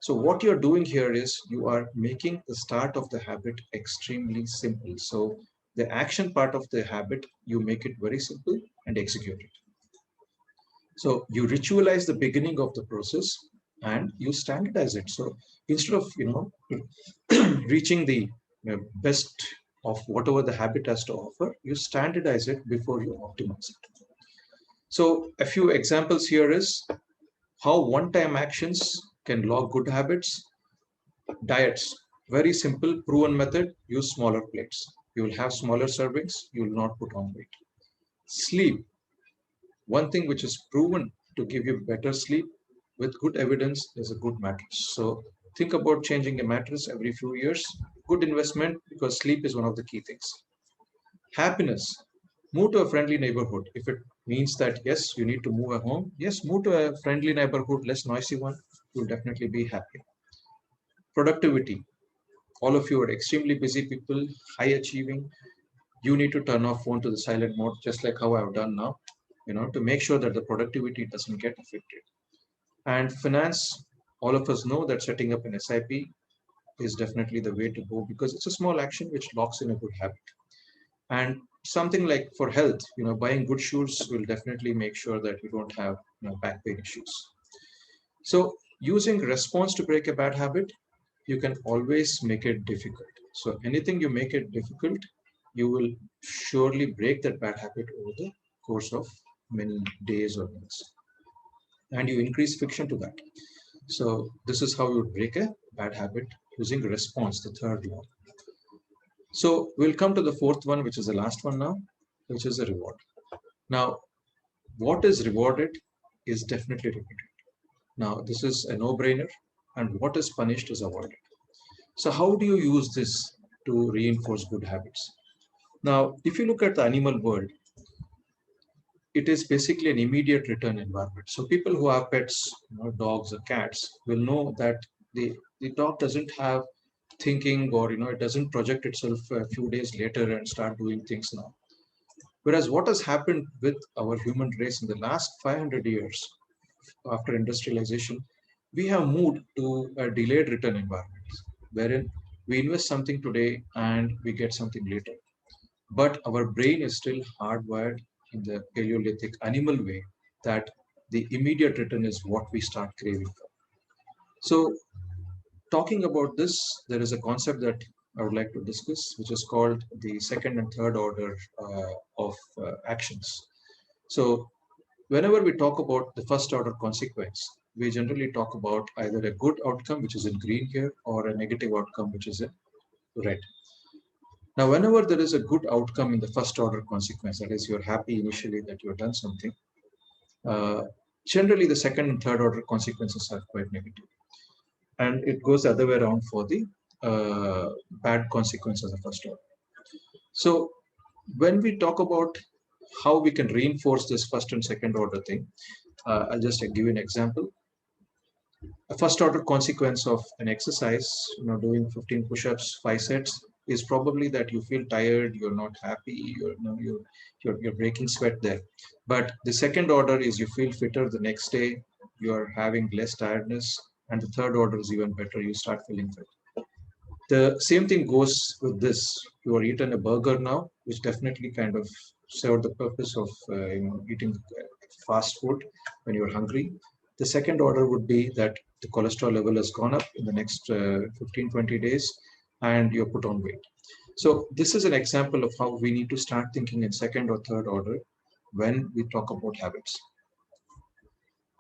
So what you're doing here is you are making the start of the habit extremely simple. So the action part of the habit, you make it very simple and execute it. So you ritualize the beginning of the process and you standardize it. So instead of reaching the best of whatever the habit has to offer, you standardize it before you optimize it. So a few examples here is how one-time actions can log good habits. Diets, very simple, proven method, use smaller plates. You will have smaller servings, you will not put on weight. Sleep, one thing which is proven to give you better sleep with good evidence is a good mattress. So think about changing a mattress every few years. Good investment because sleep is one of the key things. Happiness, move to a friendly neighborhood. If it means that, yes, you need to move at home, yes, move to a friendly neighborhood, less noisy one, you'll definitely be happy. Productivity, all of you are extremely busy people, high achieving. You need to turn off phone to the silent mode, just like how I've done now, to make sure that the productivity doesn't get affected. And finance, all of us know that setting up an SIP is definitely the way to go because it's a small action which locks in a good habit. And something like for health, buying good shoes will definitely make sure that you don't have back pain issues. So using response to break a bad habit, you can always make it difficult. So anything you make it difficult, you will surely break that bad habit over the course of many days or months. And you increase friction to that. So this is how you break a bad habit using response, the third law. So we'll come to the fourth one, which is the last one now, which is a reward. Now, what is rewarded is definitely repeated. Now, this is a no-brainer, and what is punished is avoided. So how do you use this to reinforce good habits? Now, if you look at the animal world, it is basically an immediate return environment. So people who have pets, dogs or cats, will know that the dog doesn't have thinking, or it doesn't project itself a few days later and start doing things now. Whereas what has happened with our human race in the last 500 years after industrialization, we have moved to a delayed return environment wherein we invest something today and we get something later. But our brain is still hardwired in the Paleolithic animal way that the immediate return is what we start craving for. So talking about this, there is a concept that I would like to discuss, which is called the second and third order of actions. So whenever we talk about the first order consequence, we generally talk about either a good outcome, which is in green here, or a negative outcome, which is in red. Now, whenever there is a good outcome in the first order consequence, that is, you're happy initially that you've done something, uh, generally the second and third order consequences are quite negative. And it goes the other way around for the bad consequences of the first order. So when we talk about how we can reinforce this first and second order thing, I'll just give you an example. A first order consequence of an exercise, doing 15 push-ups, 5 sets, is probably that you feel tired, you're not happy, you're breaking sweat there. But the second order is you feel fitter the next day, you're having less tiredness, and the third order is even better, you start feeling fit. The same thing goes with this. You are eating a burger now, which definitely kind of served the purpose of eating fast food when you're hungry. The second order would be that the cholesterol level has gone up in the next 15-20 days and you're put on weight. So this is an example of how we need to start thinking in second or third order when we talk about habits.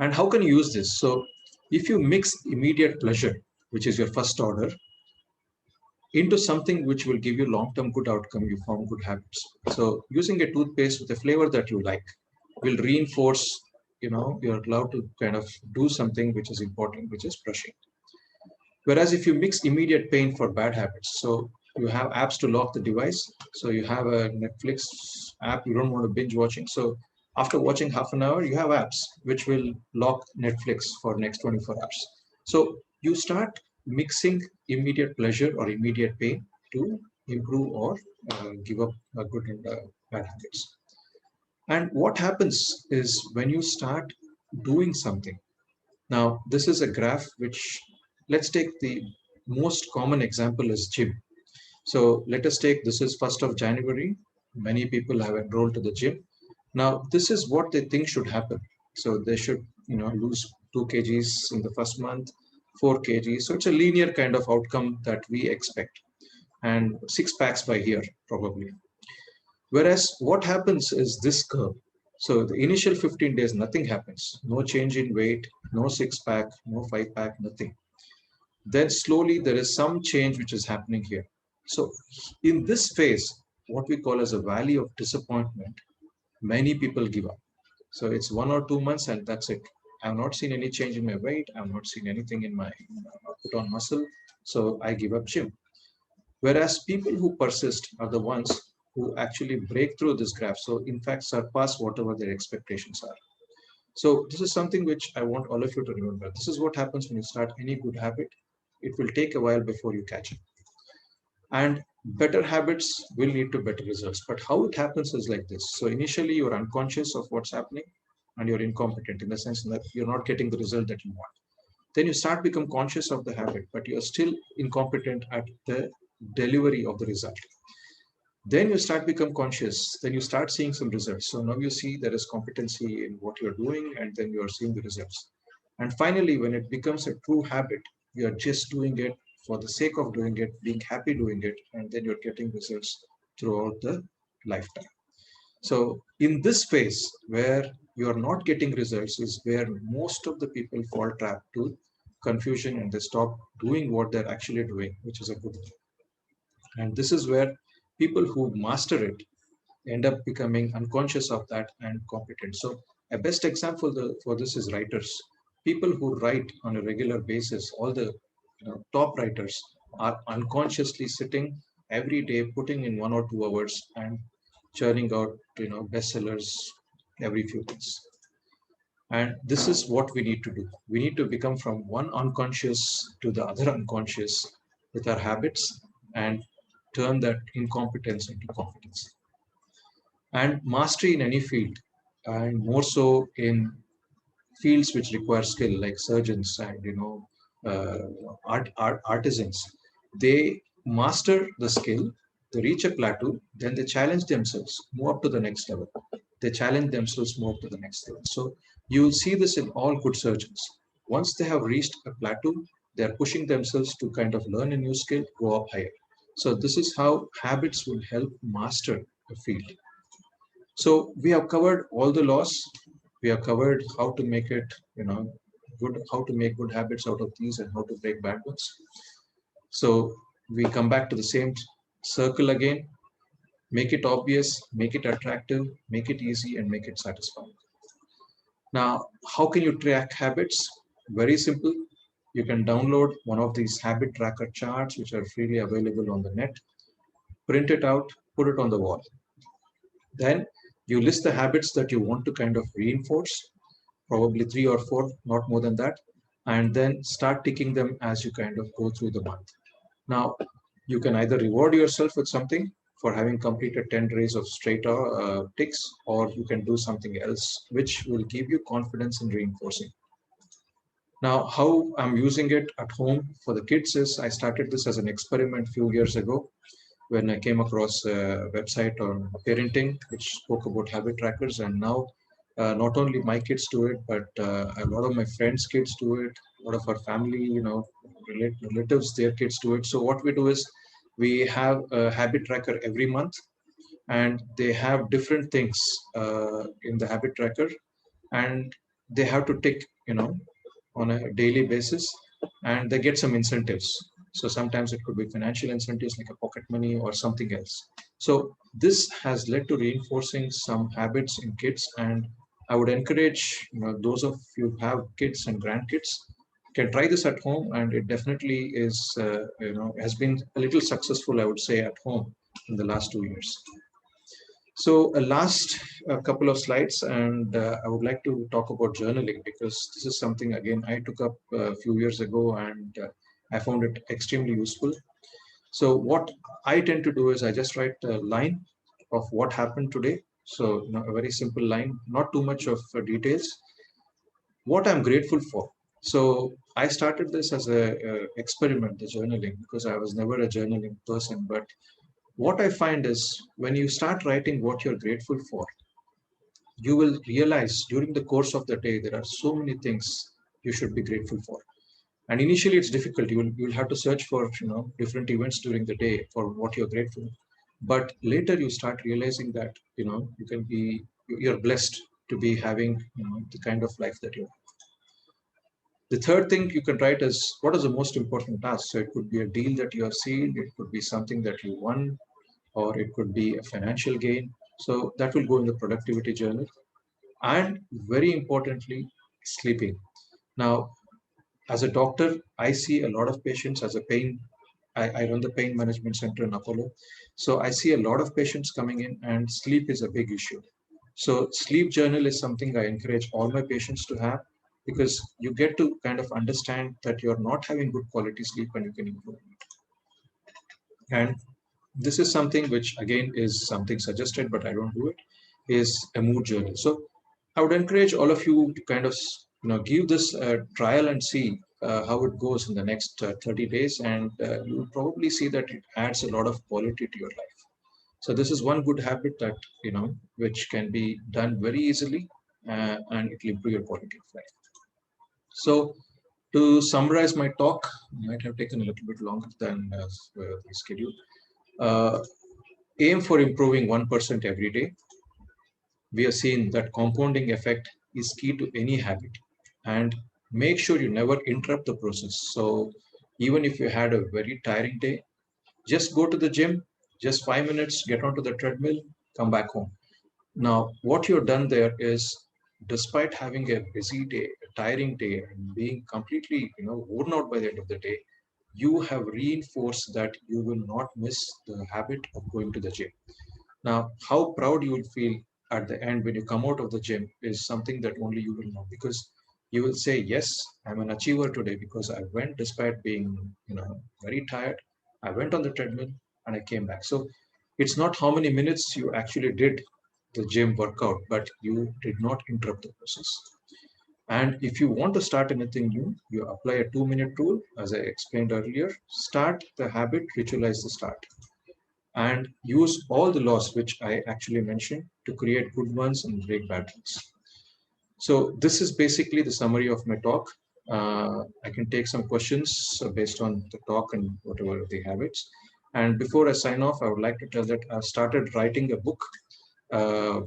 And how can you use this? So if you mix immediate pleasure, which is your first order, into something which will give you long-term good outcome, you form good habits. So using a toothpaste with a flavor that you like will reinforce, you're allowed to kind of do something which is important, which is brushing. Whereas if you mix immediate pain for bad habits, so you have apps to lock the device. So you have a Netflix app, you don't want to binge watching. So after watching half an hour, you have apps which will lock Netflix for next 24 hours. So you start mixing immediate pleasure or immediate pain to improve or give up good and bad habits. And what happens is when you start doing something. Now, this is a graph which, let's take the most common example is gym. So let us take, this is 1st of January. Many people have enrolled to the gym. Now, this is what they think should happen. So they should, lose 2 kgs in the first month, 4 kgs. So it's a linear kind of outcome that we expect. And 6 packs by here, probably. Whereas what happens is this curve. So the initial 15 days, nothing happens. No change in weight, no 6-pack, no 5-pack, nothing. Then slowly there is some change which is happening here. So in this phase, what we call as a valley of disappointment, many people give up. So it's 1 or 2 months and that's it. I've not seen any change in my weight. I've not seen anything in my put on muscle. So I give up gym. Whereas people who persist are the ones who actually break through this graph. So in fact, surpass whatever their expectations are. So this is something which I want all of you to remember. This is what happens when you start any good habit. It will take a while before you catch it. And better habits will lead to better results. But how it happens is like this. So initially you're unconscious of what's happening and you're incompetent in the sense that you're not getting the result that you want. Then you start become conscious of the habit, but you're still incompetent at the delivery of the result. Then you start become conscious, then you start seeing some results. So now you see there is competency in what you're doing, and then you are seeing the results. And finally, when it becomes a true habit, you are just doing it for the sake of doing it, being happy doing it, and then you're getting results throughout the lifetime. So in this phase where you are not getting results is where most of the people fall trap to confusion, and they stop doing what they're actually doing, which is a good thing. And this is where people who master it end up becoming unconscious of that and competent. So a best example for this is writers. People who write on a regular basis, all the top writers are unconsciously sitting every day, putting in 1 or 2 hours and churning out bestsellers every few days. And this is what we need to do. We need to become from one unconscious to the other unconscious with our habits, and turn that incompetence into competence. And mastery in any field, and more so in fields which require skill, like surgeons and artisans, they master the skill, they reach a plateau, then they challenge themselves, move up to the next level. They challenge themselves, move up to the next level. So you will see this in all good surgeons. Once they have reached a plateau, they are pushing themselves to kind of learn a new skill, go up higher. So this is how habits will help master a field. So we have covered all the laws. We have covered how to make it, good, how to make good habits out of these, and how to break bad ones. So we come back to the same circle again. Make it obvious, make it attractive, make it easy, and make it satisfying. Now, how can you track habits? Very simple. You can download one of these habit tracker charts, which are freely available on the net. Print it out, put it on the wall. Then you list the habits that you want to kind of reinforce, probably 3 or 4, not more than that, and then start ticking them as you kind of go through the month. Now, you can either reward yourself with something for having completed 10 days of straight ticks, or you can do something else which will give you confidence in reinforcing. Now, how I'm using it at home for the kids is, I started this as an experiment a few years ago when I came across a website on parenting which spoke about habit trackers. And now not only my kids do it, but a lot of my friends' kids do it. A lot of our family, relatives, their kids do it. So what we do is, we have a habit tracker every month, and they have different things in the habit tracker, and they have to tick, on a daily basis, and they get some incentives. So sometimes it could be financial incentives like a pocket money or something else. So this has led to reinforcing some habits in kids, and I would encourage those of you who have kids and grandkids can try this at home, and it definitely is has been a little successful, I would say, at home in the last 2 years. So last couple of slides, and I would like to talk about journaling, because this is something, again, I took up a few years ago, and I found it extremely useful. So what I tend to do is, I just write a line of what happened today. So a very simple line, not too much of details. What I'm grateful for. So I started this as a experiment, the journaling, because I was never a journaling person. But what I find is, when you start writing what you're grateful for, you will realize during the course of the day there are so many things you should be grateful for. And initially it's difficult. You'll have to search for different events during the day for what you're grateful. But later you start realizing that you're blessed to be having the kind of life that you have. The third thing you can write is, what is the most important task? So it could be a deal that you have seen, it could be something that you won, or it could be a financial gain. So that will go in the productivity journal. And very importantly, sleeping. Now, as a doctor, I see a lot of patients as a pain. I run the pain management center in Apollo. So I see a lot of patients coming in, and sleep is a big issue. So sleep journal is something I encourage all my patients to have, because you get to kind of understand that you're not having good quality sleep, and you can improve it. And this is something which, again, is something suggested, but I don't do it, is a mood journal. So I would encourage all of you to kind of give this a trial and see how it goes in the next 30 days, and you will probably see that it adds a lot of quality to your life. So this is one good habit that, which can be done very easily, and it will improve your quality of life. So to summarize my talk, might have taken a little bit longer than the schedule. Aim for improving 1% every day. We have seen that compounding effect is key to any habit, and make sure you never interrupt the process. So even if you had a very tiring day, just go to the gym, just 5 minutes, get onto the treadmill, come back home. Now, what you've done there is, despite having a busy day, a tiring day, and being completely, worn out by the end of the day, you have reinforced that you will not miss the habit of going to the gym. Now, how proud you will feel at the end when you come out of the gym is something that only you will know, because you will say, yes, I'm an achiever today because I went despite being, very tired. I went on the treadmill and I came back. So it's not how many minutes you actually did the gym workout, but you did not interrupt the process. And if you want to start anything new, you apply a 2-minute rule, as I explained earlier. Start the habit, ritualize the start, and use all the laws which I actually mentioned to create good ones and break bad ones. So this is basically the summary of my talk. I can take some questions based on the talk and whatever the habits. And before I sign off, I would like to tell that I've started writing a book,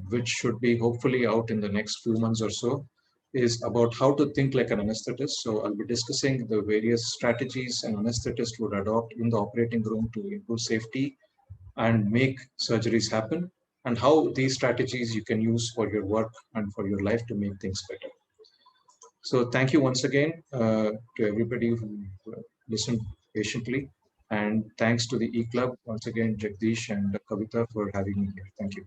which should be hopefully out in the next few months or so, is about how to think like an anesthetist. So I'll be discussing the various strategies an anesthetist would adopt in the operating room to improve safety and make surgeries happen, and how these strategies you can use for your work and for your life to make things better. So thank you once again to everybody who listened patiently, and thanks to the E-Club once again, Jagdish and Kavita, for having me here. Thank you.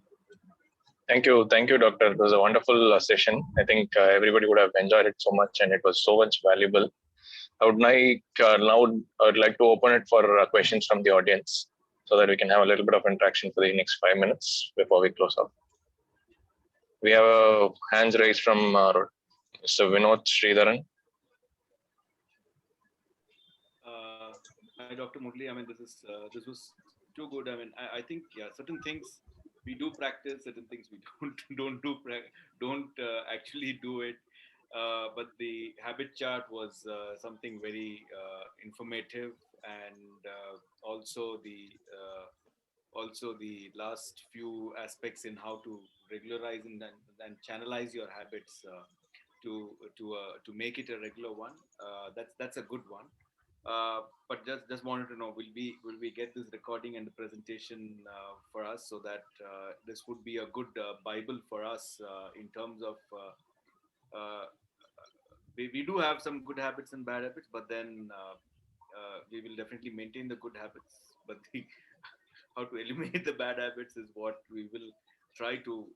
Thank you, Doctor. It was a wonderful session. I think everybody would have enjoyed it so much, and it was so much valuable. I would like now I'd like to open it for questions from the audience, so that we can have a little bit of interaction for the next 5 minutes before we close up. We have hands raised from Mr. Vinod Sridharan. Hi, Dr. Murali. I mean, this was too good. I mean, I think certain things we do practice, certain things we don't actually do it. But the habit chart was something very informative, and also the last few aspects in how to regularize and channelize your habits to make it a regular one. That's a good one. But just wanted to know, will we get this recording and the presentation for us, so that this would be a good Bible for us in terms of we do have some good habits and bad habits, but then we will definitely maintain the good habits. But how to eliminate the bad habits is what we will try to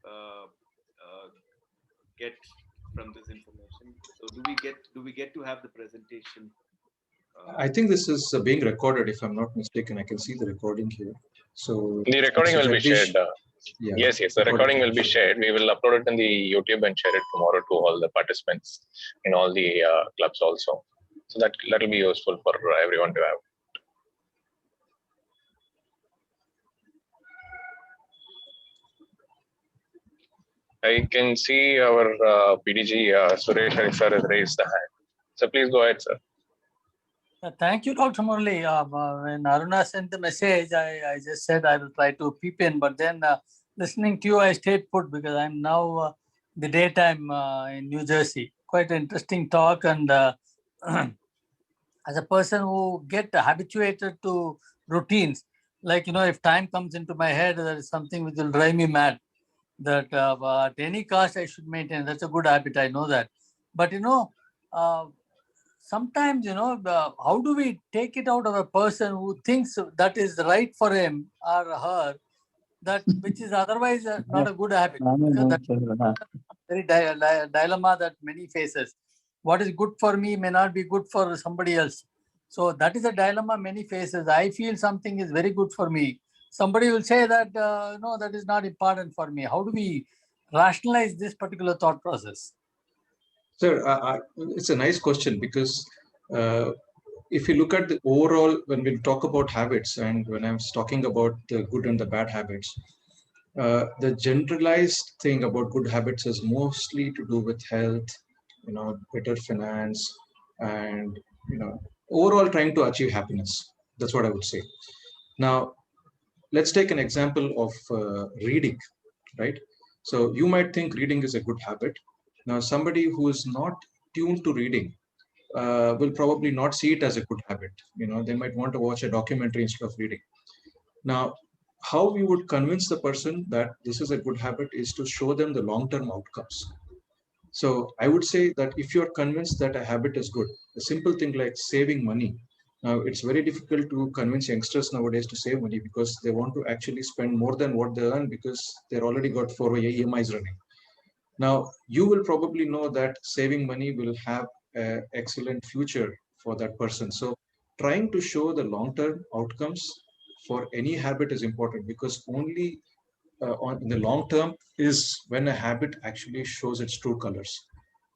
get from this information. So do we get to have the presentation? I think this is being recorded, if I'm not mistaken. I can see the recording here. So the recording will be shared. Yeah, yes, the recording will be shared. We will upload it in the YouTube and share it tomorrow to all the participants in all the clubs also. So that will be useful for everyone to have. I can see our PDG Suresh Hari sir has raised the hand. So please go ahead, sir. Thank you, Dr. Murali. When Aruna sent the message, I just said I will try to peep in, but then listening to you, I stayed put because I'm now the daytime in New Jersey. Quite an interesting talk, and as a person who get habituated to routines, like, if time comes into my head, there is something which will drive me mad, that at any cost I should maintain. That's a good habit, I know that. But, sometimes, how do we take it out of a person who thinks that is right for him or her, that which is otherwise not a good habit? That's a very dilemma that many faces. What is good for me may not be good for somebody else. So that is a dilemma many faces. I feel something is very good for me. Somebody will say that, no, that is not important for me. How do we rationalize this particular thought process? Sir, it's a nice question, because If you look at the overall, when we talk about habits, and when I was talking about the good and the bad habits, the generalized thing about good habits is mostly to do with health, better finance, and overall trying to achieve happiness. That's what I would say. Now, let's take an example of reading, right? So you might think reading is a good habit. Now, somebody who is not tuned to reading will probably not see it as a good habit. They might want to watch a documentary instead of reading. Now, how we would convince the person that this is a good habit is to show them the long-term outcomes. So I would say that if you're convinced that a habit is good, a simple thing like saving money. Now, it's very difficult to convince youngsters nowadays to save money because they want to actually spend more than what they earn because they're already got 4 EMIs running. Now, you will probably know that saving money will have an excellent future for that person. So trying to show the long-term outcomes for any habit is important because only in the long term is when a habit actually shows its true colors.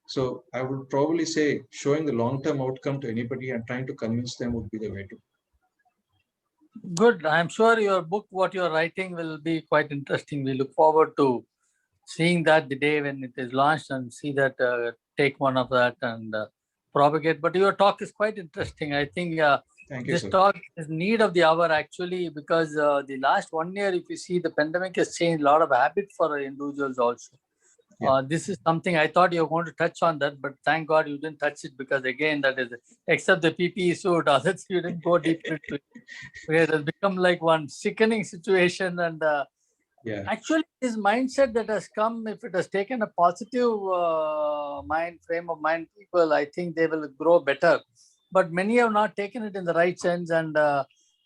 So I would probably say showing the long-term outcome to anybody and trying to convince them would be the way to. Good. I'm sure your book, what you're writing, will be quite interesting. We look forward to seeing that the day when it is launched and see that, take one of that and propagate. But your talk is quite interesting. I think Thank you, this sir. talk is need of the hour actually, because the last 1 year, if you see, the pandemic has changed a lot of habits for individuals also. Yeah. This is something I thought you were going to touch on that, but thank God you didn't touch it, because again, that is, except the PPE suit, others you didn't go deep into it. It has become like one sickening situation. And Yeah. actually, this mindset that has come, if it has taken a positive frame of mind, people, I think they will grow better. But many have not taken it in the right sense, and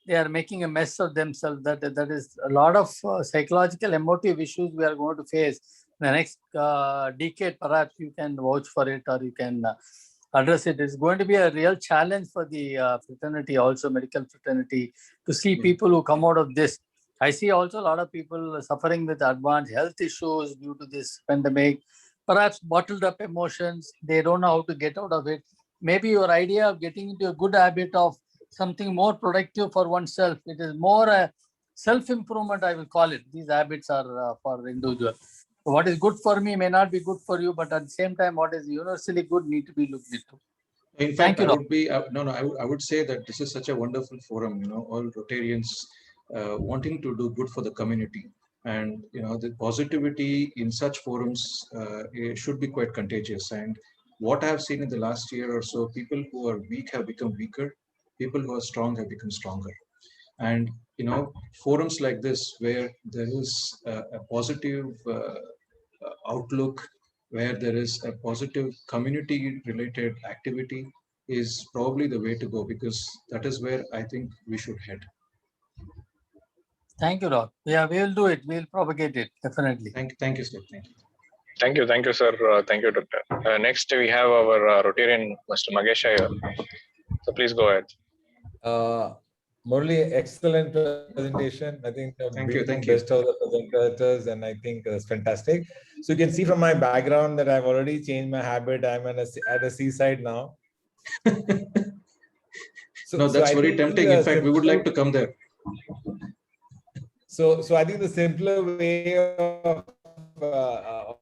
they are making a mess of themselves. That is a lot of psychological, emotive issues we are going to face in the next decade. Perhaps you can vouch for it, or you can address it. It's going to be a real challenge for the fraternity, also medical fraternity, to see people who come out of this. I see also a lot of people suffering with advanced health issues due to this pandemic, perhaps bottled up emotions. They don't know how to get out of it. Maybe your idea of getting into a good habit of something more productive for oneself, it is more a self-improvement, I will call it. These habits are for individual. So what is good for me may not be good for you, but at the same time, what is universally good need to be looked into. In fact, I would be I would say that this is such a wonderful forum. All Rotarians wanting to do good for the community, and the positivity in such forums should be quite contagious. And what I have seen in the last year or so, people who are weak have become weaker, people who are strong have become stronger. And forums like this, where there is a positive outlook, where there is a positive community related activity, is probably the way to go, because that is where I think we should head. Thank you, Doc. Yeah, we will do it. We will propagate it, definitely. Thank you, sir. Thank you. Thank you, sir. Thank you, Doctor. Next, we have our Rotarian, Mr. Magesh here. So please go ahead. Murali, excellent presentation. I think Thank you. best of the presenters, and I think it's fantastic. So you can see from my background that I've already changed my habit. I'm at a seaside now. No, that's very tempting. In fact, we would like to come there. So I think the simpler way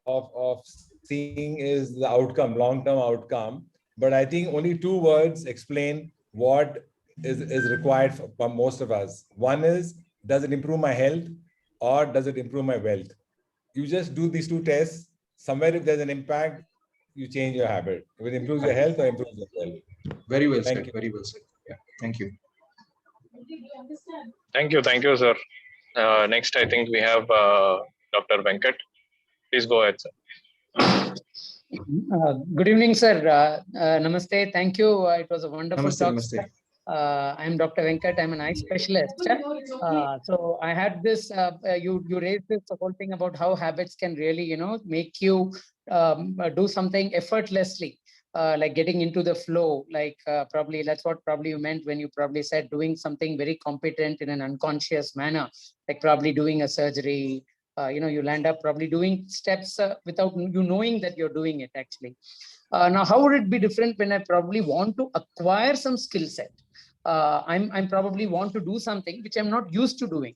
of seeing is the outcome, long-term outcome. But I think only two words explain what is required for most of us. One is, does it improve my health or does it improve my wealth? You just do these two tests. Somewhere if there's an impact, you change your habit. If it improves your health or improves your wealth. Very well said. Very well said. Yeah. Thank you. Thank you, sir. Next, I think we have Dr. Venkat. Please go ahead, sir. Good evening, sir. Namaste. Thank you. It was a wonderful Namaste, talk. namaste. I'm Dr. Venkat. I'm an eye specialist. So I had this, you raised this whole thing about how habits can really, make you do something effortlessly, like getting into the flow, like probably that's what probably you meant when you probably said doing something very competent in an unconscious manner, like probably doing a surgery. You land up probably doing steps without you knowing that you're doing it actually. Now, how would it be different when I probably want to acquire some skill set? I'm probably want to do something which I'm not used to doing.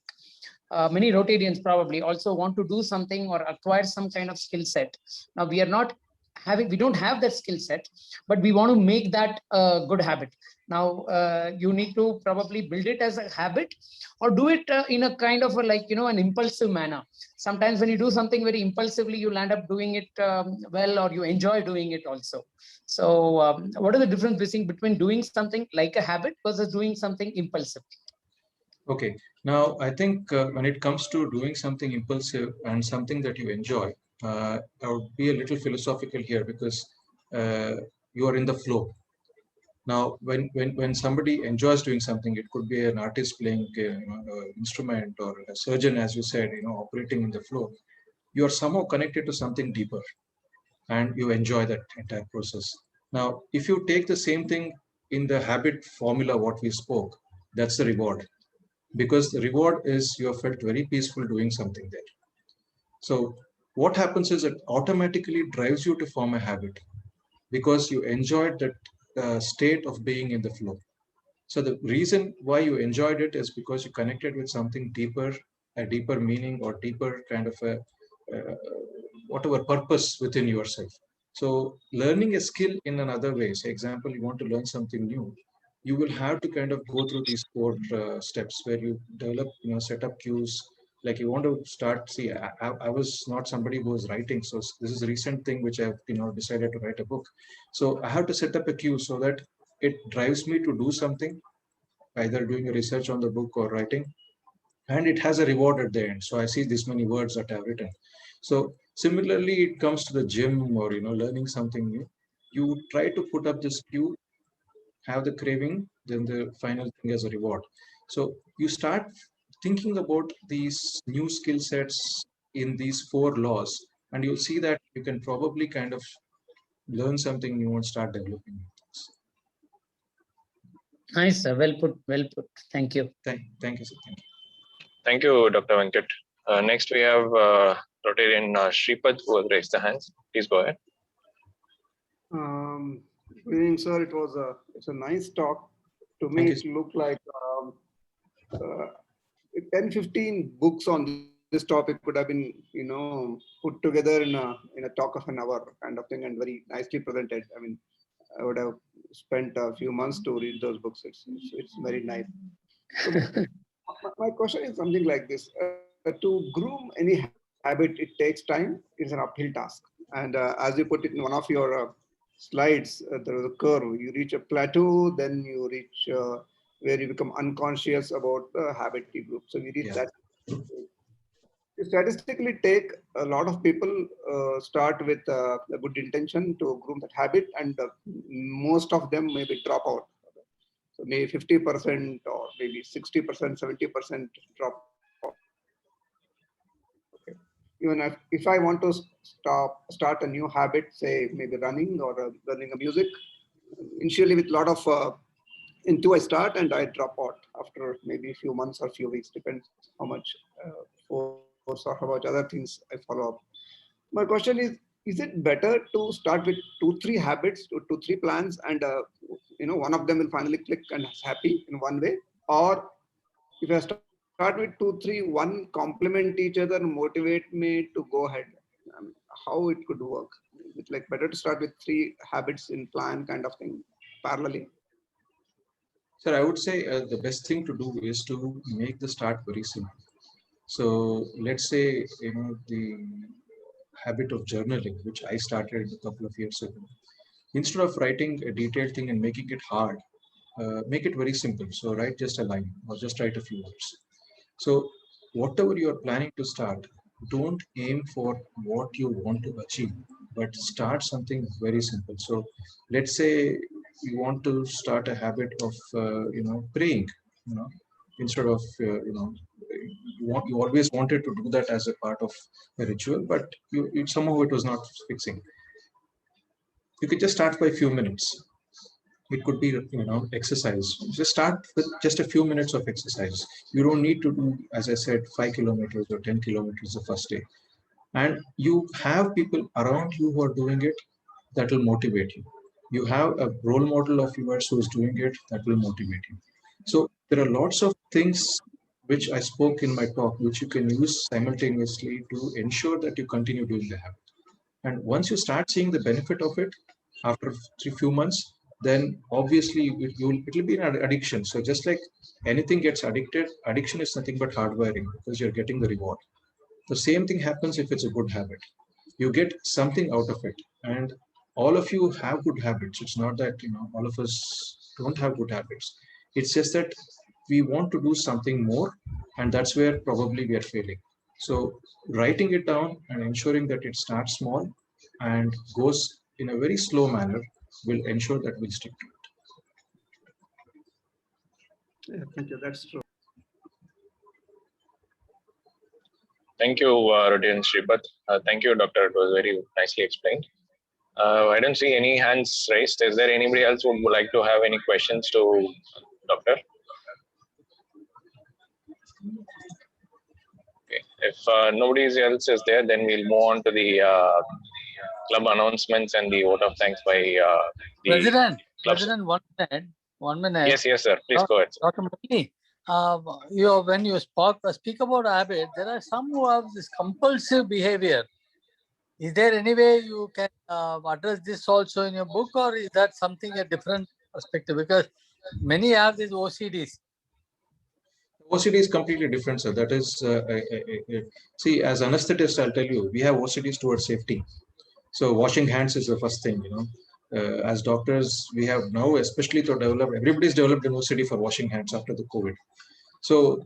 Many Rotarians probably also want to do something or acquire some kind of skill set. Now we don't have that skill set, but we want to make that a good habit. Now you need to probably build it as a habit, or do it in a kind of an impulsive manner. Sometimes when you do something very impulsively, you'll end up doing it well, or you enjoy doing it also. So what are the difference between doing something like a habit versus doing something impulsive? Okay. Now, I think when it comes to doing something impulsive and something that you enjoy, I would be a little philosophical here, because you are in the flow. Now, when somebody enjoys doing something, it could be an artist playing an instrument, or a surgeon, as you said, operating in the flow. You are somehow connected to something deeper, and you enjoy that entire process. Now, if you take the same thing in the habit formula, what we spoke, that's the reward, because the reward is you have felt very peaceful doing something there. So what happens is it automatically drives you to form a habit, because you enjoyed that state of being in the flow. So the reason why you enjoyed it is because you connected with something deeper, a deeper meaning, or deeper kind of a whatever purpose within yourself. So learning a skill in another way, say example, you want to learn something new, you will have to kind of go through these 4 steps where you develop, set up cues. Like you want to start, see, I was not somebody who was writing. So this is a recent thing which I've, decided to write a book. So I have to set up a cue so that it drives me to do something, either doing a research on the book or writing, and it has a reward at the end. So I see this many words that I've written. So similarly, it comes to the gym, or learning something new. You try to put up this cue, have the craving, then the final thing as a reward. So you start thinking about these new skill sets in these 4 laws, and you'll see that you can probably kind of learn something new and start developing things. Nice, sir. Well put. Well put. Thank you. Thank you, sir. Thank you. Thank you, Dr. Venkat. Next, we have Rotarian Shripad, who has raised the hands. Please go ahead. Good evening, sir. It's a nice talk. To me, it looked like 10-15 books on this topic could have been, put together in a talk of an hour kind of thing, and very nicely presented. I mean, I would have spent a few months to read those books. It's very nice. So my question is something like this: to groom any habit, it takes time. It's an uphill task, and as you put it in one of your slides, there is a curve. You reach a plateau, then you reach where you become unconscious about the habit you group. So we reach that. You statistically take a lot of people start with a good intention to groom that habit, and most of them maybe drop out. So maybe 50% or maybe 60%, 70% drop out. Okay. Even if I want to start a new habit, say maybe running or learning a music, initially with a lot of into I start and I drop out after maybe a few months or a few weeks, depends how much force or how much other things I follow up. My question is it better to start with 2-3 habits, 2-3 plans, and one of them will finally click and is happy in one way? Or if I start with 2-3, one complement each other and motivate me to go ahead? How it could work? It's like better to start with 3 habits in plan kind of thing parallelly. Sir, I would say the best thing to do is to make the start very simple. So let's say, the habit of journaling, which I started a couple of years ago. Instead of writing a detailed thing and making it hard, make it very simple. So write just a line or just write a few words. So whatever you are planning to start, don't aim for what you want to achieve, but start something very simple. So let's say you want to start a habit of, praying, instead of, you always wanted to do that as a part of a ritual, but somehow it was not fixing. You could just start by a few minutes. It could be, exercise. Just start with just a few minutes of exercise. You don't need to do, as I said, 5 kilometers or 10 kilometers the first day. And you have people around you who are doing it. that will motivate you. You have a role model of yours who is doing it, that will motivate you. So there are lots of things which I spoke in my talk, which you can use simultaneously to ensure that you continue doing the habit. And once you start seeing the benefit of it after few months, then obviously it will be an addiction. So just like anything gets addicted, addiction is nothing but hardwiring because you're getting the reward. The same thing happens if it's a good habit. You get something out of it, and all of you have good habits. It's not that all of us don't have good habits. It's just that we want to do something more, and that's where probably we are failing. So writing it down and ensuring that it starts small and goes in a very slow manner will ensure that we'll stick to it. Yeah, thank you. That's true. Thank you, Rudy and Sripath. Thank you, Doctor. It was very nicely explained. I don't see any hands raised. Is there anybody else who would like to have any questions to Doctor? Okay. If nobody else is there, then we'll move on to the club announcements and the vote of thanks by the President, clubs. President, 1 minute. 1 minute. Yes, sir. Please go ahead, sir. Dr. Murali, when you speak about habit, there are some who have this compulsive behavior. Is there any way you can address this also in your book, or is that something a different perspective? Because many have these OCDs. OCD is completely different, sir. That is, see, as anesthetists, I'll tell you, we have OCDs towards safety. So washing hands is the first thing, as doctors, we have now, especially to develop, everybody's developed an OCD for washing hands after the COVID. So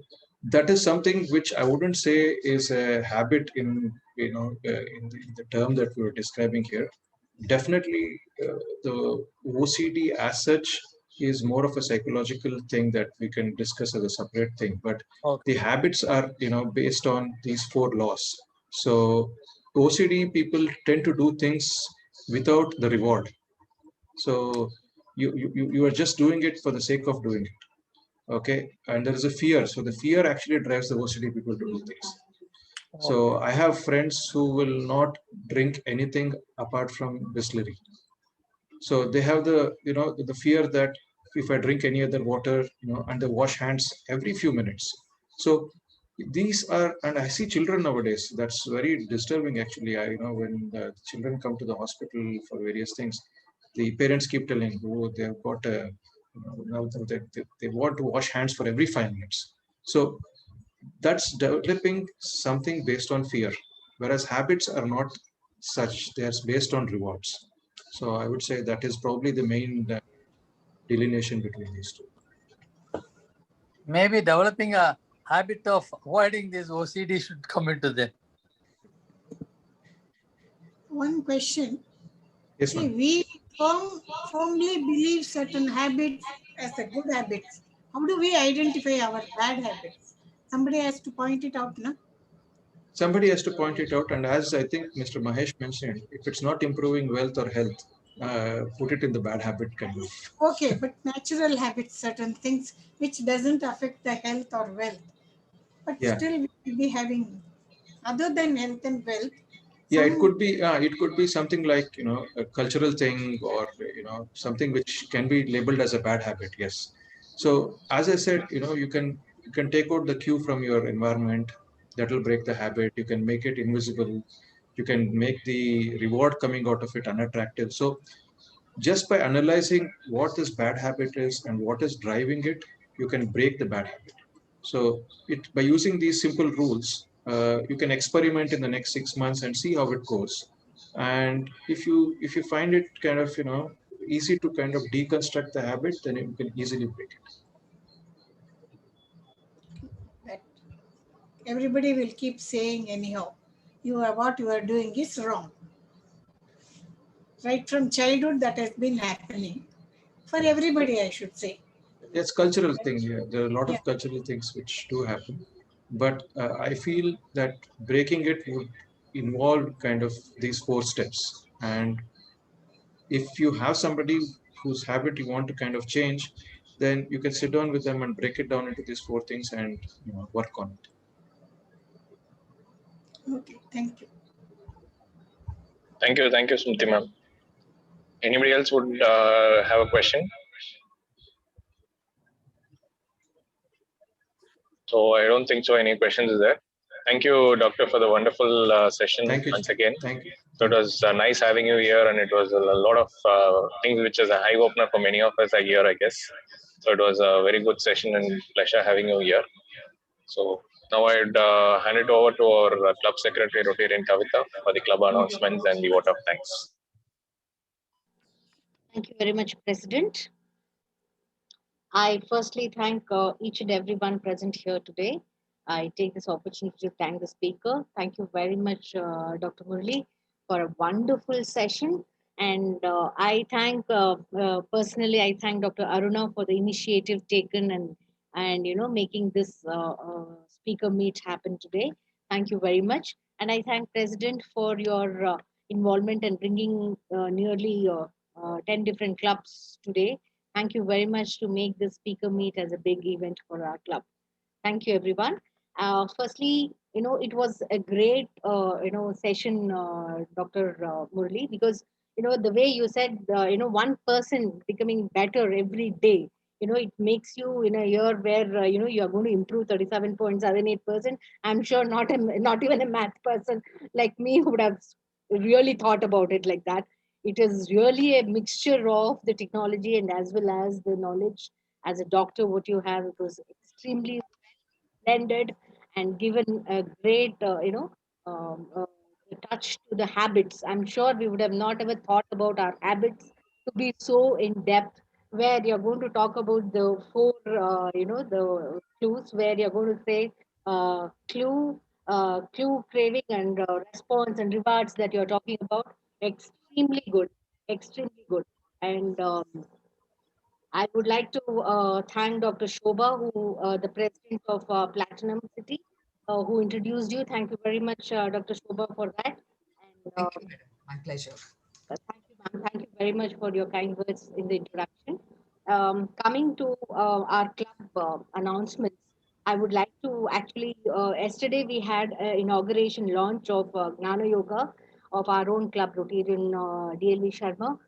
that is something which I wouldn't say is a habit in the term that we were describing here. Definitely, the OCD as such is more of a psychological thing that we can discuss as a separate thing. But the habits are, based on these 4 laws. So OCD people tend to do things without the reward. So you are just doing it for the sake of doing it. Okay, and there is a fear. So the fear actually drives the OCD people to do things. So I have friends who will not drink anything apart from Bisleri. So they have the fear that if I drink any other water, and they wash hands every few minutes. So these are, and I see children nowadays. That's very disturbing, actually. When the children come to the hospital for various things, the parents keep telling, oh, they've got a, they want to wash hands for every 5 minutes. So that's developing something based on fear, whereas habits are not such. They're based on rewards. So I would say that is probably the main delineation between these two. Maybe developing a habit of avoiding this OCD should come into them. One question. Yes, see, we firmly believe certain habits as a good habits. How do we identify our bad habits? Somebody has to point it out, no? Somebody has to point it out, and as I think Mr. Mahesh mentioned, if it's not improving wealth or health, put it in the bad habit kind of. Okay, but natural habits, certain things which doesn't affect the health or wealth, but still we will be having, other than health and wealth. Yeah, it could be something like a cultural thing, or something which can be labeled as a bad habit. Yes. So as I said, you can take out the cue from your environment. That will break the habit. You can make it invisible. You can make the reward coming out of it unattractive. So just by analyzing what this bad habit is and what is driving it, you can break the bad habit. So by using these simple rules, you can experiment in the next 6 months and see how it goes. And if you find it kind of easy to kind of deconstruct the habit, then you can easily break it. That everybody will keep saying anyhow, what you are doing is wrong. Right from childhood, that has been happening for everybody, I should say. It's cultural thing. Yeah, there are a lot of cultural things which do happen, but I feel that breaking it would involve kind of these 4 steps. And if you have somebody whose habit you want to kind of change, then you can sit down with them and break it down into these 4 things and work on it. Okay, thank you. Thank you, Smriti ma'am. Anybody else would have a question? So I don't think so. Any questions is there? Thank you, Doctor, for the wonderful session Thank you. once again. Thank you. So it was nice having you here, and it was a lot of things which is a eye opener for many of us a year, I guess. So it was a very good session and pleasure having you here. So now I'd hand it over to our club secretary, Rotarian Kavita, for the club announcements and the vote of thanks. Thank you very much, President. I firstly thank each and everyone present here today. I take this opportunity to thank the speaker. Thank you very much, Dr. Murali, for a wonderful session. And I thank personally, I thank Dr. Aruna for the initiative taken and making this speaker meet happen today. Thank you very much. And I thank President for your involvement and bringing nearly 10 different clubs today. Thank you very much to make this speaker meet as a big event for our club. Thank you, everyone. Firstly, it was a great, session, Dr. Murali, because, the way you said, one person becoming better every day, it makes you in a year where, you are going to improve 37.78%. I'm sure not even a math person like me would have really thought about it like that. It is really a mixture of the technology and as well as the knowledge. As a doctor, what you have, it was extremely blended and given a great, touch to the habits. I'm sure we would have not ever thought about our habits to be so in depth, where you're going to talk about the four, the clues, where you're going to say clue, craving, and response and rewards that you're talking about. Extremely good, extremely good. And I would like to thank Dr. Shobha, who the president of Platinum City, who introduced you. Thank you very much, Dr. Shobha, for that. And Thank you, madam. My pleasure. thank you, ma'am. Thank you very much for your kind words in the introduction. Coming to our club announcements, I would like to actually, yesterday we had an inauguration launch of Gnana Yoga of our own club, Rotarian DLV Sharma,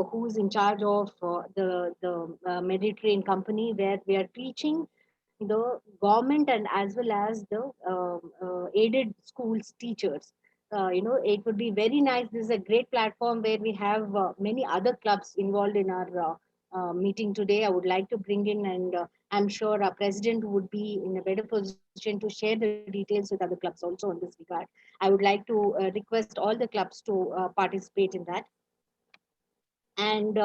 who's in charge of the Mediterranean company, where we are teaching the government and as well as the aided schools teachers. It would be very nice. This is a great platform where we have many other clubs involved in our meeting today. I would like to bring in, and I'm sure our president would be in a better position to share the details with other clubs also on this regard. I would like to request all the clubs to participate in that. And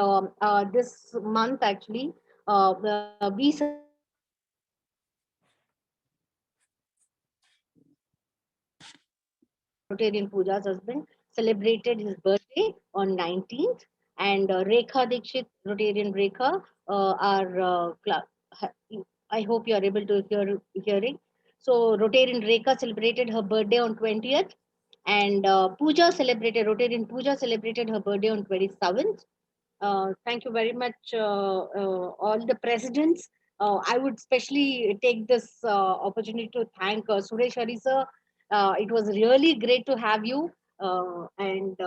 this month, actually, we celebrated Rotarian Pooja's husband celebrated his birthday on 19th, and Rekha Dikshit, Rotarian Rekha, our I hope you are able to hearing. So Rotarian Rekha celebrated her birthday on 20th, and Rotarian Pooja celebrated her birthday on 27th. Thank you very much, all the presidents. I would especially take this opportunity to thank Suresh Hari sir. It was really great to have you. And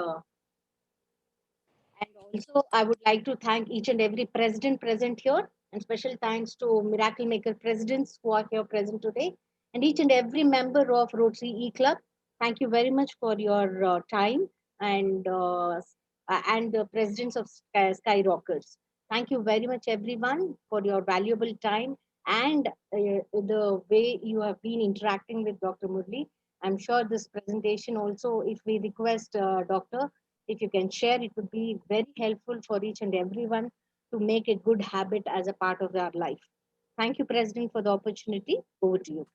also, I would like to thank each and every president present here, and special thanks to Miracle Maker presidents who are here present today, and each and every member of Rotary E Club. Thank you very much for your time, and the presidents of Skyrockers. Thank you very much, everyone, for your valuable time and the way you have been interacting with Dr. Murli. I'm sure this presentation also, if we request Doctor, if you can share, it would be very helpful for each and everyone to make a good habit as a part of their life. Thank you, President, for the opportunity. Over to you.